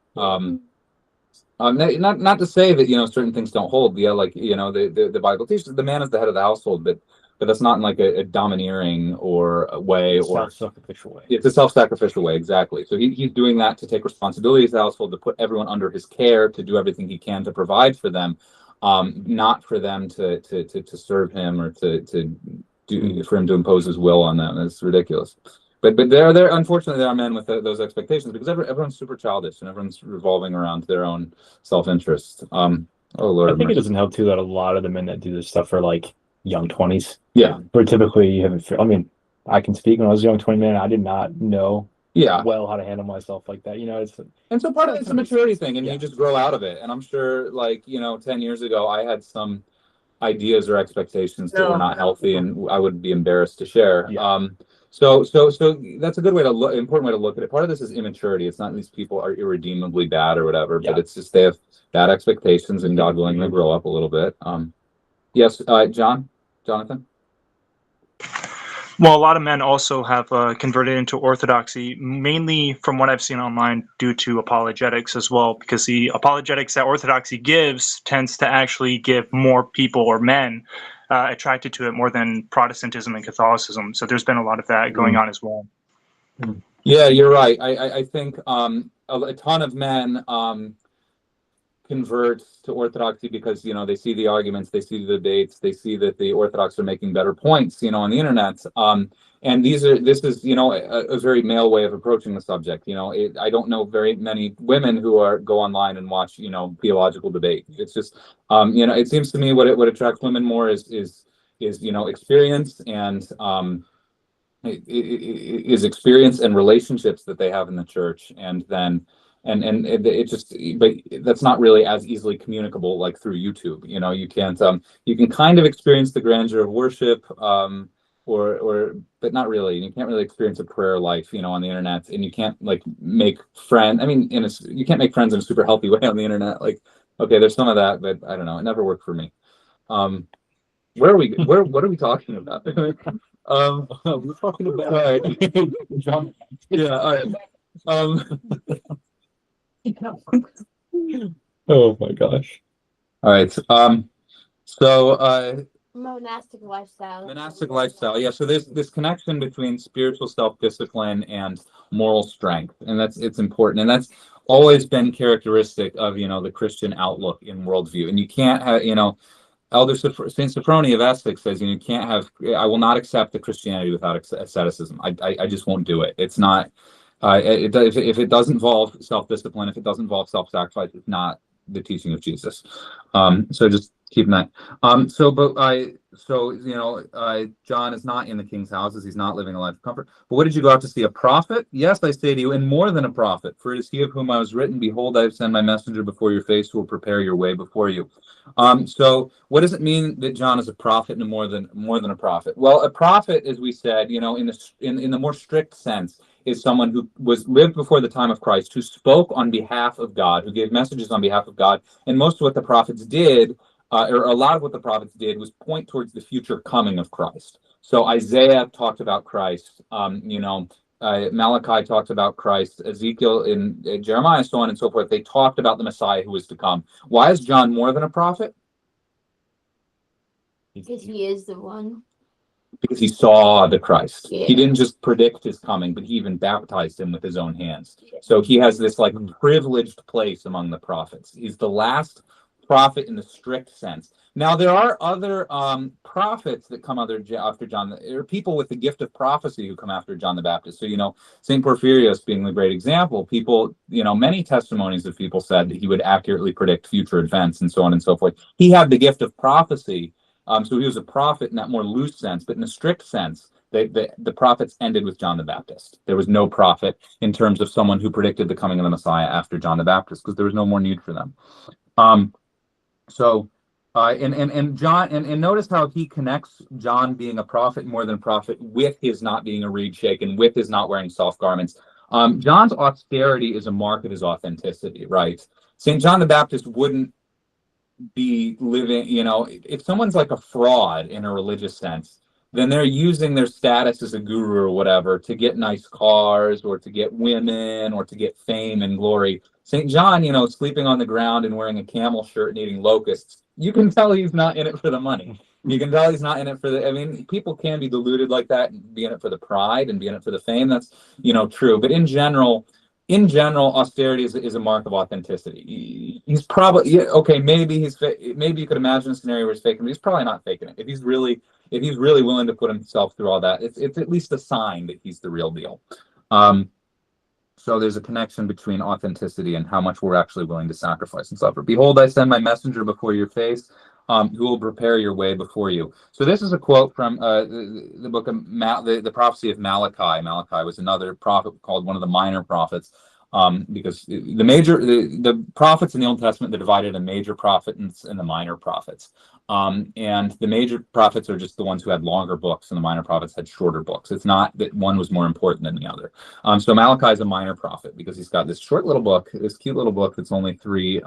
Not to say that certain things don't hold. Yeah, like the Bible teaches the man is the head of the household, but that's not in like a domineering or a way, or self-sacrificial way. it's a self-sacrificial way, exactly. So he's doing that to take responsibility of the household, to put everyone under his care, to do everything he can to provide for them, not for them to serve him or for him to impose his will on them. It's ridiculous. But there unfortunately there are men with those expectations, because everyone's super childish and everyone's revolving around their own self-interest. Oh Lord, I think it doesn't help too that a lot of the men that do this stuff are like young 20s. Yeah. Where typically you haven't. I mean, I can speak when I was a young 20 man. I did not know well how to handle myself like that. And so part of it's a maturity thing, and you just grow out of it. And I'm sure, like 10 years ago, I had some ideas or expectations that were not healthy, and I would be embarrassed to share. Yeah. So that's a good way to look, important way to look at it. Part of this is immaturity. It's not these people are irredeemably bad or whatever, but it's just they have bad expectations, and God willing, they grow up a little bit. Yes, Jonathan. Well, a lot of men also have converted into Orthodoxy, mainly from what I've seen online due to apologetics as well, because the apologetics that Orthodoxy gives tends to actually give more people or men attracted to it more than Protestantism and Catholicism. So there's been a lot of that going on as well. Yeah, you're right. I think a ton of men convert to Orthodoxy because they see the arguments, they see the debates, they see that the Orthodox are making better points, on the internet. And this is a very male way of approaching the subject. I don't know very many women who go online and watch theological debate. It's just it seems to me what attracts women more is experience and is experience and relationships that they have in the church, and then it just, but that's not really as easily communicable like through YouTube. You can't you can kind of experience the grandeur of worship, or but not really. You can't really experience a prayer life on the internet, and you can't like make friends. I mean, you can't make friends in a super healthy way on the internet. Like, okay, there's some of that, but I don't know, it never worked for me. What are we talking about? We're talking about all right. John. Yeah, all right. Oh my gosh. All right. So Monastic lifestyle. Yeah. So there's this connection between spiritual self-discipline and moral strength, and it's important, and that's always been characteristic of the Christian outlook in worldview. And you can't have Elder Saint Sophrony of Essex says you can't have. I will not accept the Christianity without asceticism. I just won't do it. It's not. If it doesn't involve self-discipline, if it doesn't involve self-sacrifice, it's not the teaching of Jesus. So just keeping that. John is not in the king's houses. He's not living a life of comfort. But what did you go out to see? A prophet? Yes, I say to you, and more than a prophet. For it is he of whom I was written, behold, I have sent my messenger before your face, who will prepare your way before you. So what does it mean that John is a prophet and more than a prophet? Well, a prophet, as we said, in the more strict sense, is someone who lived before the time of Christ, who spoke on behalf of God, who gave messages on behalf of God. And most of what the prophets did, or a lot of what the prophets did, was point towards the future coming of Christ. So Isaiah talked about Christ, Malachi talked about Christ, Ezekiel and Jeremiah, so on and so forth. They talked about the Messiah who was to come. Why is John more than a prophet? Because he is the one. Because he saw the Christ. Yeah. He didn't just predict his coming, but he even baptized him with his own hands. So he has this like privileged place among the prophets. He's the last prophet in the strict sense. Now there are other prophets that come after John. There are people with the gift of prophecy who come after John the Baptist. So Saint Porphyrius being the great example. People, many testimonies of people said that he would accurately predict future events and so on and so forth. He had the gift of prophecy. So he was a prophet in that more loose sense, but in a strict sense, the prophets ended with John the Baptist. There was no prophet in terms of someone who predicted the coming of the Messiah after John the Baptist, because there was no more need for them. And John, and notice how he connects John being a prophet more than a prophet with his not being a reed shaken, with his not wearing soft garments. John's austerity is a mark of his authenticity, right? St. John the Baptist wouldn't be living, if someone's like a fraud in a religious sense, then they're using their status as a guru or whatever to get nice cars or to get women or to get fame and glory. St. John, sleeping on the ground and wearing a camel shirt and eating locusts, you can tell he's not in it for the money. You can tell he's not in it for people can be deluded like that and be in it for the pride and be in it for the fame. That's, true. But in general, austerity is a mark of authenticity. He's probably okay. Maybe maybe you could imagine a scenario where he's faking, but he's probably not faking it. If he's really willing to put himself through all that, it's at least a sign that he's the real deal. So there's a connection between authenticity and how much we're actually willing to sacrifice and suffer. Behold, I send my messenger before your face, who will prepare your way before you. So this is a quote from the book of the prophecy of Malachi. Malachi was another prophet called one of the minor prophets, because the prophets in the Old Testament, they're divided into major prophets and the minor prophets. And the major prophets are just the ones who had longer books, and the minor prophets had shorter books. It's not that one was more important than the other. So Malachi is a minor prophet because he's got this short little book, this cute little book that's only 3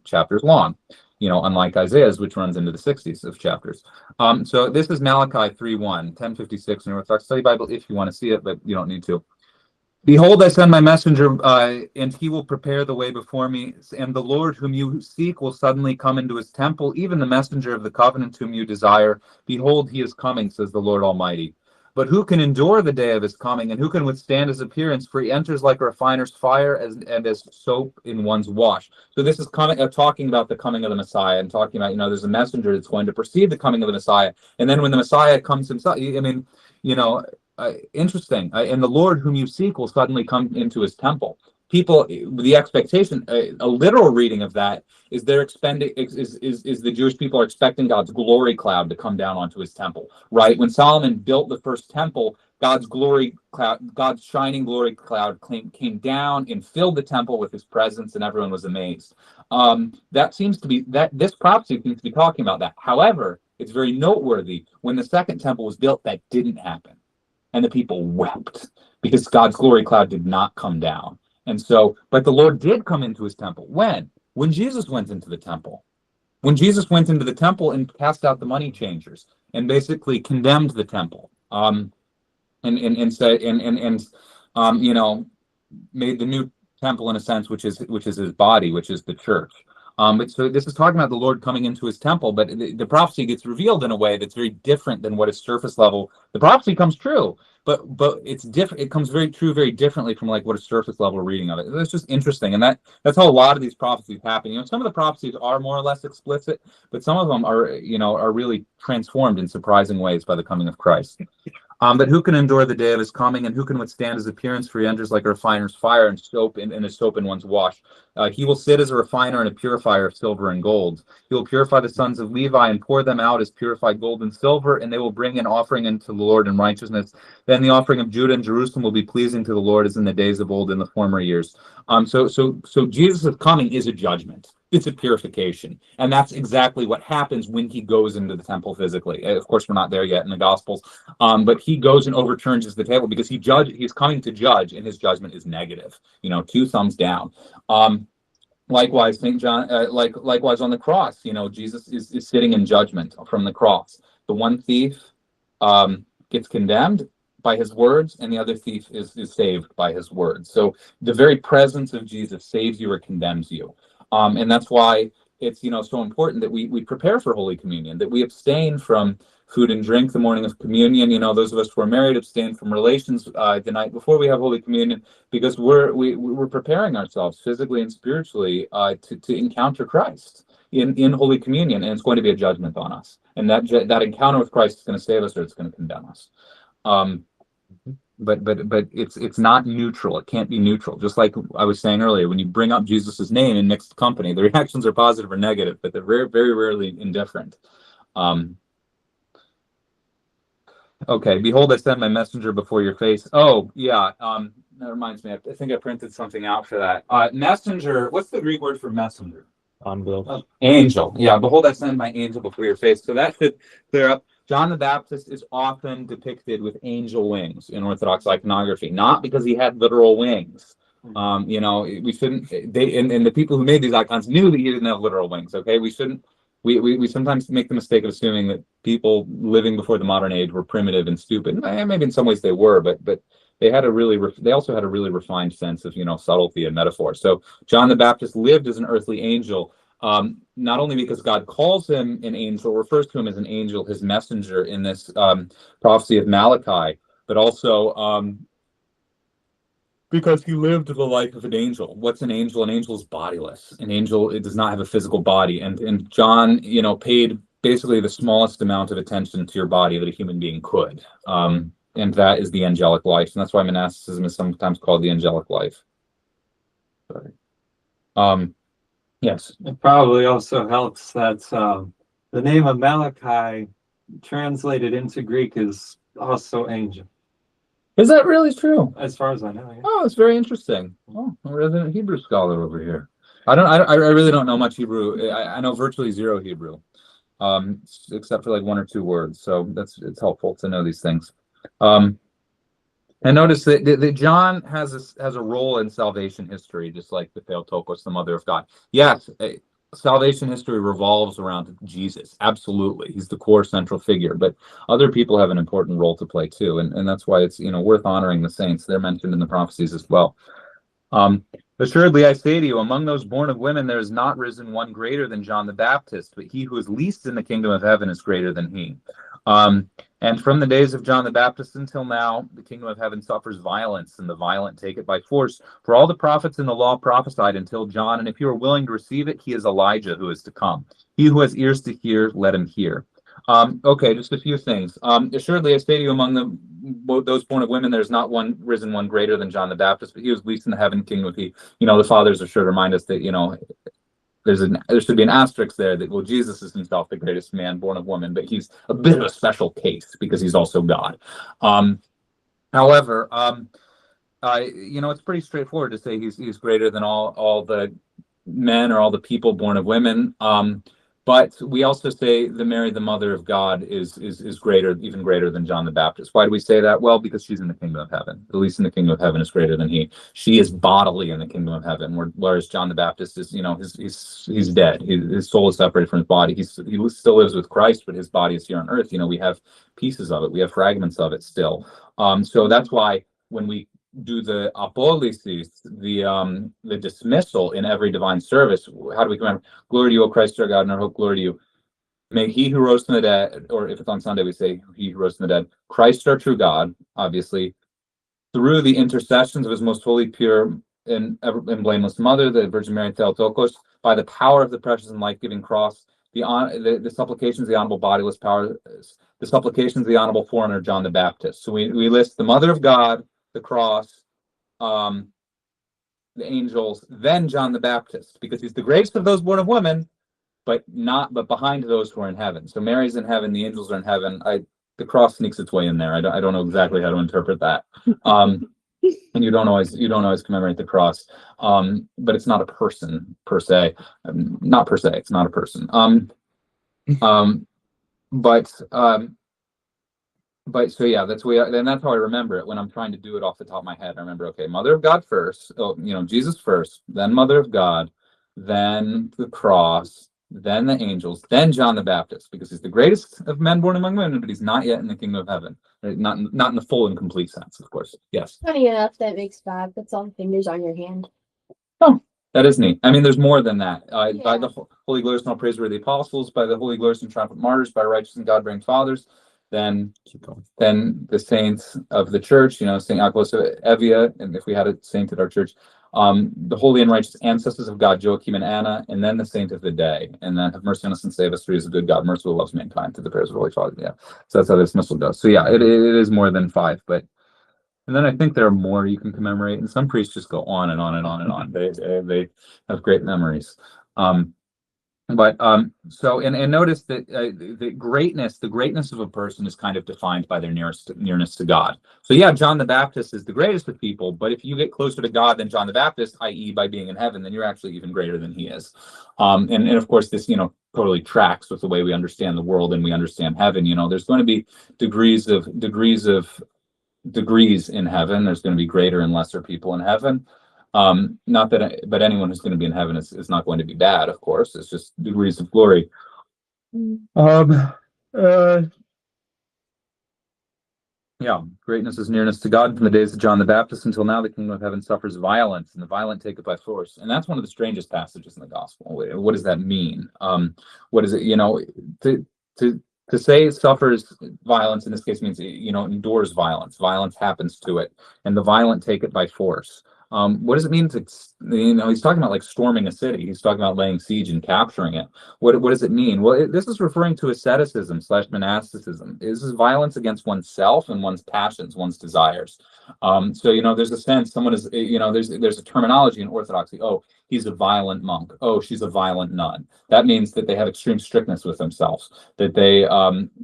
chapters long. Unlike Isaiah's, which runs into the 60s of chapters. So this is Malachi 3:1, 1056 in Orthodox Study Bible, if you want to see it, but you don't need to. Behold, I send my messenger, and he will prepare the way before me. And the Lord whom you seek will suddenly come into his temple, even the messenger of the covenant whom you desire. Behold, he is coming, says the Lord Almighty. But who can endure the day of his coming, and who can withstand his appearance? For he enters like a refiner's fire, and as soap in one's wash. So this is talking about the coming of the Messiah, and talking about, there's a messenger that's going to precede the coming of the Messiah. And then when the Messiah comes himself, interesting. And the Lord whom you seek will suddenly come into his temple. People, the expectation, a literal reading of that is the Jewish people are expecting God's glory cloud to come down onto his temple, right? When Solomon built the first temple, God's shining glory cloud came down and filled the temple with his presence, and everyone was amazed. This prophecy seems to be talking about that. However, it's very noteworthy when the second temple was built, that didn't happen. And the people wept because God's glory cloud did not come down. And so, but the Lord did come into his temple. When? When Jesus went into the temple. When Jesus went into the temple and cast out the money changers and basically condemned the temple. And said, made the new temple in a sense, which is his body, which is the church. But so this is talking about the Lord coming into his temple, but the prophecy gets revealed in a way that's very different than what is surface level. The prophecy comes true, but it's different. It comes very true, very differently from like what a surface level reading of it. It's just interesting, and that's how a lot of these prophecies happen. Some of the prophecies are more or less explicit, but some of them are really transformed in surprising ways by the coming of Christ. But who can endure the day of his coming, and who can withstand his appearance? For he enters like a refiner's fire, and soap in one's wash. He will sit as a refiner and a purifier of silver and gold. He will purify the sons of Levi and pour them out as purified gold and silver, and they will bring an offering into the Lord in righteousness. Then the offering of Judah and Jerusalem will be pleasing to the Lord as in the days of old in the former years. So Jesus' coming is a judgment. It's a purification. And that's exactly what happens when he goes into the temple physically. Of course, we're not there yet in the Gospels. But he goes and overturns the table because he's coming to judge, and his judgment is negative. 2 thumbs down. Likewise, St. John, likewise on the cross, Jesus is sitting in judgment from the cross. The one thief gets condemned by his words, and the other thief is saved by his words. So the very presence of Jesus saves you or condemns you. And that's why it's so important that we prepare for Holy Communion, that we abstain from food and drink the morning of communion. Those of us who are married abstain from relations the night before we have Holy Communion, because we're preparing ourselves physically and spiritually to encounter Christ in Holy Communion, and it's going to be a judgment on us. And that encounter with Christ is going to save us, or it's going to condemn us. But it's not neutral. It can't be neutral. Just like I was saying earlier, when you bring up Jesus's name in mixed company, the reactions are positive or negative, but they're very, very rarely indifferent. Okay, behold, I send my messenger before your face. Oh, yeah. That reminds me. I think I printed something out for that. Messenger. What's the Greek word for messenger? Envelope. Angel. Yeah. Behold, I send my angel before your face. So that should clear up. John the Baptist is often depicted with angel wings in Orthodox iconography, not because he had literal wings. We shouldn't. And the people who made these icons knew that he didn't have literal wings. Okay, we shouldn't. We sometimes make the mistake of assuming that people living before the modern age were primitive and stupid. Maybe in some ways they were, but they also had a really refined sense of subtlety and metaphor. So John the Baptist lived as an earthly angel, not only because God calls him an angel, refers to him as an angel, his messenger in this prophecy of Malachi, but also because he lived the life of an angel. What's an angel? An angel is bodiless. An angel, it does not have a physical body. And John, paid basically the smallest amount of attention to your body that a human being could. And that is the angelic life. And that's why monasticism is sometimes called the angelic life. Sorry. Yes. It probably also helps that the name of Malachi translated into Greek is also angel, Is that really true? as far as I know. Yeah. Oh, it's very interesting. Oh, a resident Hebrew scholar over here. I really don't know much Hebrew. I know virtually zero Hebrew, except for like one or two words. So it's helpful to know these things. And notice that John has a role in salvation history, just like the Theotokos, the Mother of God. Yes, salvation history revolves around Jesus. Absolutely, he's the core central figure. But other people have an important role to play too, and that's why it's worth honoring the saints. They're mentioned in the prophecies as well. Assuredly, I say to you, among those born of women, there is not risen one greater than John the Baptist, but he who is least in the kingdom of heaven is greater than he. And from the days of John the Baptist until now, the kingdom of heaven suffers violence, and the violent take it by force. For all the prophets in the law prophesied until John, and if you are willing to receive it, he is Elijah who is to come. He who has ears to hear, let him hear. Okay, just a few things. Assuredly, I say to you, among those born of women, there's not one risen one greater than John the Baptist, but he was least in the heaven kingdom of he. The fathers are sure to remind us that there should be an asterisk there that Jesus is himself the greatest man born of woman, but he's a bit of a special case because he's also God. However, it's pretty straightforward to say he's greater than all the men or all the people born of women. But we also say the Mary, the Mother of God, is greater, even greater than John the Baptist. Why do we say that? Well, because she's in the kingdom of heaven. At least in the kingdom of heaven is greater than he. She is bodily in the kingdom of heaven, whereas John the Baptist is, he's dead. His soul is separated from his body. He still lives with Christ, but his body is here on earth. We have pieces of it. We have fragments of it still. So that's why when we do the apolysis, the dismissal in every divine service, how do we remember? Glory to you, O Christ, our God, and our hope, glory to you. May he who rose from the dead, or if it's on Sunday, we say he who rose from the dead, Christ, our true God, obviously, through the intercessions of his most holy, pure, and blameless mother, the Virgin Mary Theotokos, by the power of the precious and life-giving cross, the supplications of the honorable bodiless power, the supplications of the honorable foreigner, John the Baptist. So we list the Mother of God, the cross, the angels, then John the Baptist, because he's the greatest of those born of women, but behind those who are in heaven. So Mary's in heaven, the angels are in heaven. The cross sneaks its way in there. I don't know exactly how to interpret that. And you don't always commemorate the cross. But it's not a person per se. Not per se, it's not a person. But so yeah, that's how I remember it when I'm trying to do it off the top of my head. I remember, okay, Mother of God first, Jesus first, then Mother of God, then the cross, then the angels, then John the Baptist, because he's the greatest of men born among women, but he's not yet in the kingdom of heaven. Not in the full and complete sense, of course. Yes. Funny enough, that makes 5. That's all the fingers on your hand. Oh, that is neat. I mean, there's more than that. By Yeah. the holy glorious and all praiseworthy apostles, by the holy glorious and triumphant martyrs, by righteous and God-bearing fathers, then the saints of the church, St. Alcos of Evia, and if we had a saint at our church, the holy and righteous ancestors of God, Joachim and Anna, and then the saint of the day, and then have mercy on us and save us, for he is a good God, merciful, loves mankind, to the prayers of the Holy Father. Yeah, so that's how this dismissal goes. So yeah, it is more than 5, but and then I think there are more you can commemorate, and some priests just go on and on and on and on. They have great memories. But so and notice that the greatness of a person is kind of defined by their nearness to God. So yeah, John the Baptist is the greatest of people, but if you get closer to God than John the Baptist, i.e., by being in heaven, then you're actually even greater than he is. And of course, this totally tracks with the way we understand the world and we understand heaven. There's going to be degrees in heaven. There's going to be greater and lesser people in heaven. Not that, but anyone who's going to be in heaven is not going to be bad, of course. It's just degrees of glory. Yeah, greatness is nearness to God from the days of John the Baptist until now. The kingdom of heaven suffers violence, and the violent take it by force. And that's one of the strangest passages in the gospel. What does that mean? What is it? To say it suffers violence in this case means endures violence. Violence happens to it, and the violent take it by force. What does it mean to, he's talking about like storming a city. He's talking about laying siege and capturing it. What does it mean? Well, this is referring to asceticism / monasticism. This is violence against oneself and one's passions, one's desires. So there's a sense someone is, there's a terminology in Orthodoxy. Oh, he's a violent monk. Oh, she's a violent nun. That means that they have extreme strictness with themselves, that they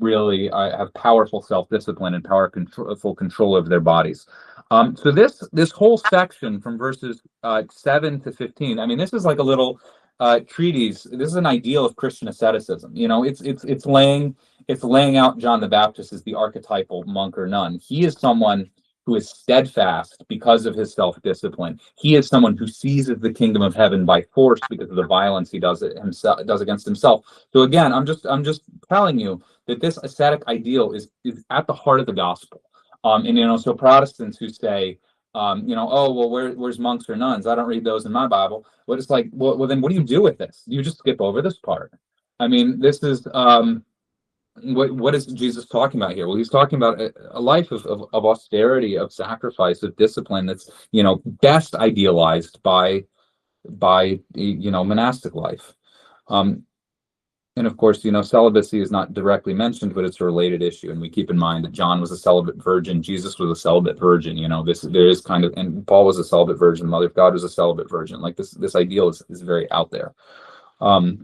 really have powerful self-discipline and powerful control over their bodies. So this whole section from verses 7 to 15, I mean, this is like a little treatise. This is an ideal of Christian asceticism. It's laying out John the Baptist as the archetypal monk or nun. He is someone who is steadfast because of his self-discipline. He is someone who seizes the kingdom of heaven by force because of the violence he does against himself. So again, I'm just telling you that this ascetic ideal is at the heart of the gospel. So Protestants who say, oh, well, where's monks or nuns? I don't read those in my Bible. Well, it's like, well, then what do you do with this? You just skip over this part. I mean, this is what is Jesus talking about here? Well, he's talking about a life of austerity, of sacrifice, of discipline that's best idealized by monastic life. And of course, celibacy is not directly mentioned, but it's a related issue. And we keep in mind that John was a celibate virgin, Jesus was a celibate virgin. There is kind of, and Paul was a celibate virgin, the Mother of God was a celibate virgin. Like this ideal is very out there. Of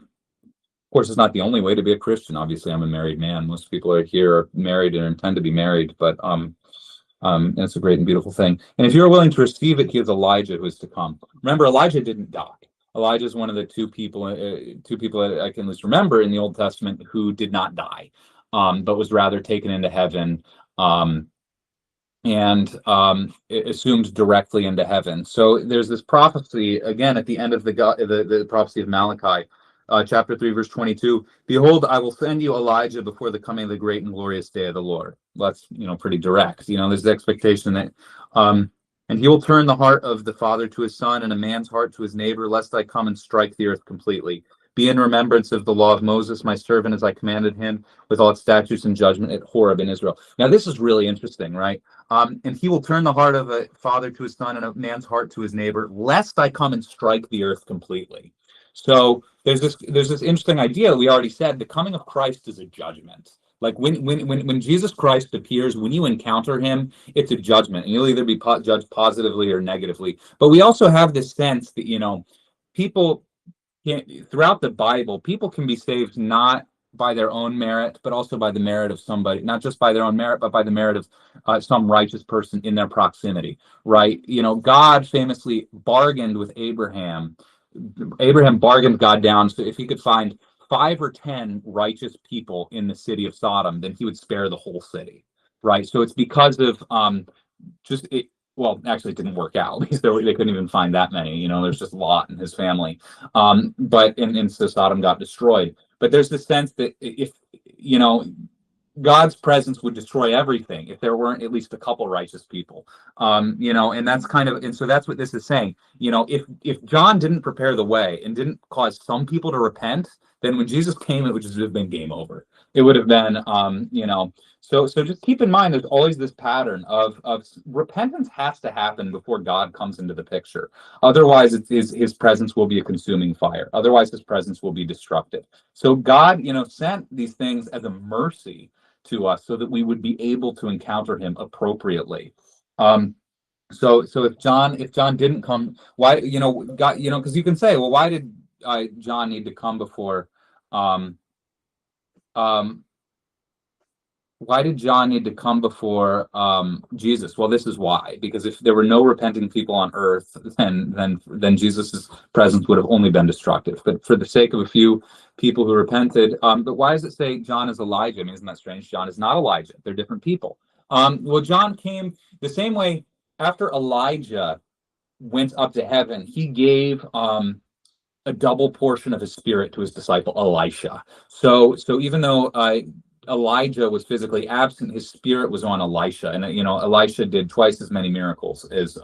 course, it's not the only way to be a Christian. Obviously, I'm a married man. Most people here are married and intend to be married, but and it's a great and beautiful thing. And if you're willing to receive it, he is Elijah who is to come. Remember, Elijah didn't die. Elijah is one of the two people that I can at least remember in the Old Testament who did not die, but was rather taken into heaven and assumed directly into heaven. So there's this prophecy again at the end of the prophecy of Malachi, chapter 3, verse 22. Behold, I will send you Elijah before the coming of the great and glorious day of the Lord. Well, that's pretty direct. There's the expectation that and he will turn the heart of the father to his son and a man's heart to his neighbor, lest I come and strike the earth completely. Be in remembrance of the law of Moses, my servant, as I commanded him with all its statutes and judgment at Horeb in Israel. Now, this is really interesting, right? And he will turn the heart of a father to his son and a man's heart to his neighbor, lest I come and strike the earth completely. So there's this interesting idea. We already said the coming of Christ is a judgment. Like when Jesus Christ appears, when you encounter him, it's a judgment, and you'll either be judged positively or negatively. But we also have this sense that people throughout the Bible, people can be saved not by their own merit, but also by the merit of somebody, not just by their own merit, but by the merit of some righteous person in their proximity, right? God famously bargained with Abraham. Abraham bargained God down, so if he could find 5 or 10 righteous people in the city of Sodom, then he would spare the whole city, right? So it's because of well, actually, it didn't work out because they couldn't even find that many. There's just Lot and his family, but so Sodom got destroyed. But there's the sense that if God's presence would destroy everything if there weren't at least a couple righteous people, and that's and so that's what this is saying. If John didn't prepare the way and didn't cause some people to repent, then when Jesus came, it would just have been game over. It would have been, So just keep in mind, there's always this pattern of repentance has to happen before God comes into the picture. Otherwise, his presence will be a consuming fire. Otherwise, his presence will be destructive. So God, sent these things as a mercy to us so that we would be able to encounter him appropriately. So if John didn't come, why, God, because you can say, well, why did John need to come before Um, why did John need to come before Jesus? Well, this is why. Because if there were no repenting people on earth, then Jesus's presence would have only been destructive. But for the sake of a few people who repented, but why does it say John is Elijah? I mean, isn't that strange? John is not Elijah. They're different people. Well, John came the same way after Elijah went up to heaven. He gave a double portion of his spirit to his disciple Elisha. So even though Elijah was physically absent, his spirit was on Elisha, and Elisha did twice as many miracles as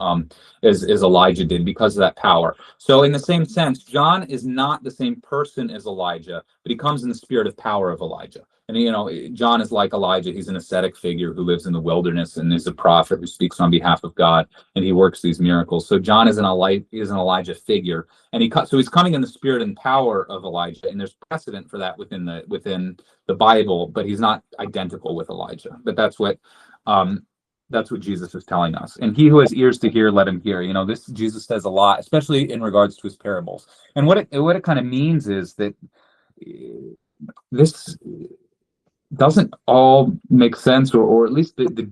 Elijah did because of that power. So in the same sense, John is not the same person as Elijah, but he comes in the spirit of power of Elijah. And John is like Elijah. He's an ascetic figure who lives in the wilderness and is a prophet who speaks on behalf of God, and he works these miracles. So John is an Elijah figure, and he's coming in the spirit and power of Elijah, and there's precedent for that within the Bible, but he's not identical with Elijah. But that's what Jesus is telling us. And he who has ears to hear, let him hear. This Jesus says a lot, especially in regards to his parables. And what it kind of means is that this doesn't all make sense, or at least the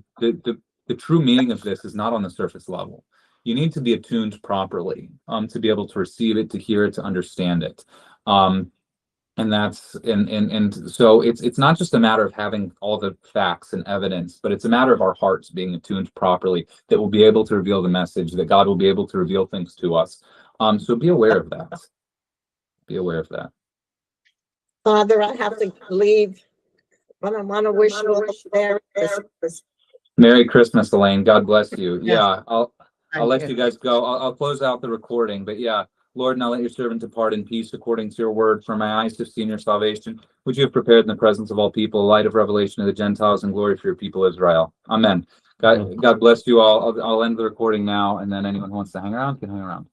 true meaning of this is not on the surface level. You need to be attuned properly to be able to receive it, to hear it, to understand it. And that's and so it's not just a matter of having all the facts and evidence, but it's a matter of our hearts being attuned properly, that will be able to reveal the message, that God will be able to reveal things to us. So be aware of that. Be aware of that. Father, I have to leave, but I want to wish you all a Merry Christmas. Merry Christmas, Elaine. God bless you. Yes. Yeah, I'll let Thank you guys go. I'll close out the recording, but yeah. Lord, now let your servant depart in peace according to your word. For my eyes have seen your salvation, which you have prepared in the presence of all people, light of revelation of the Gentiles and glory for your people Israel. Amen. God bless you all. I'll end the recording now, and then anyone who wants to hang around can hang around.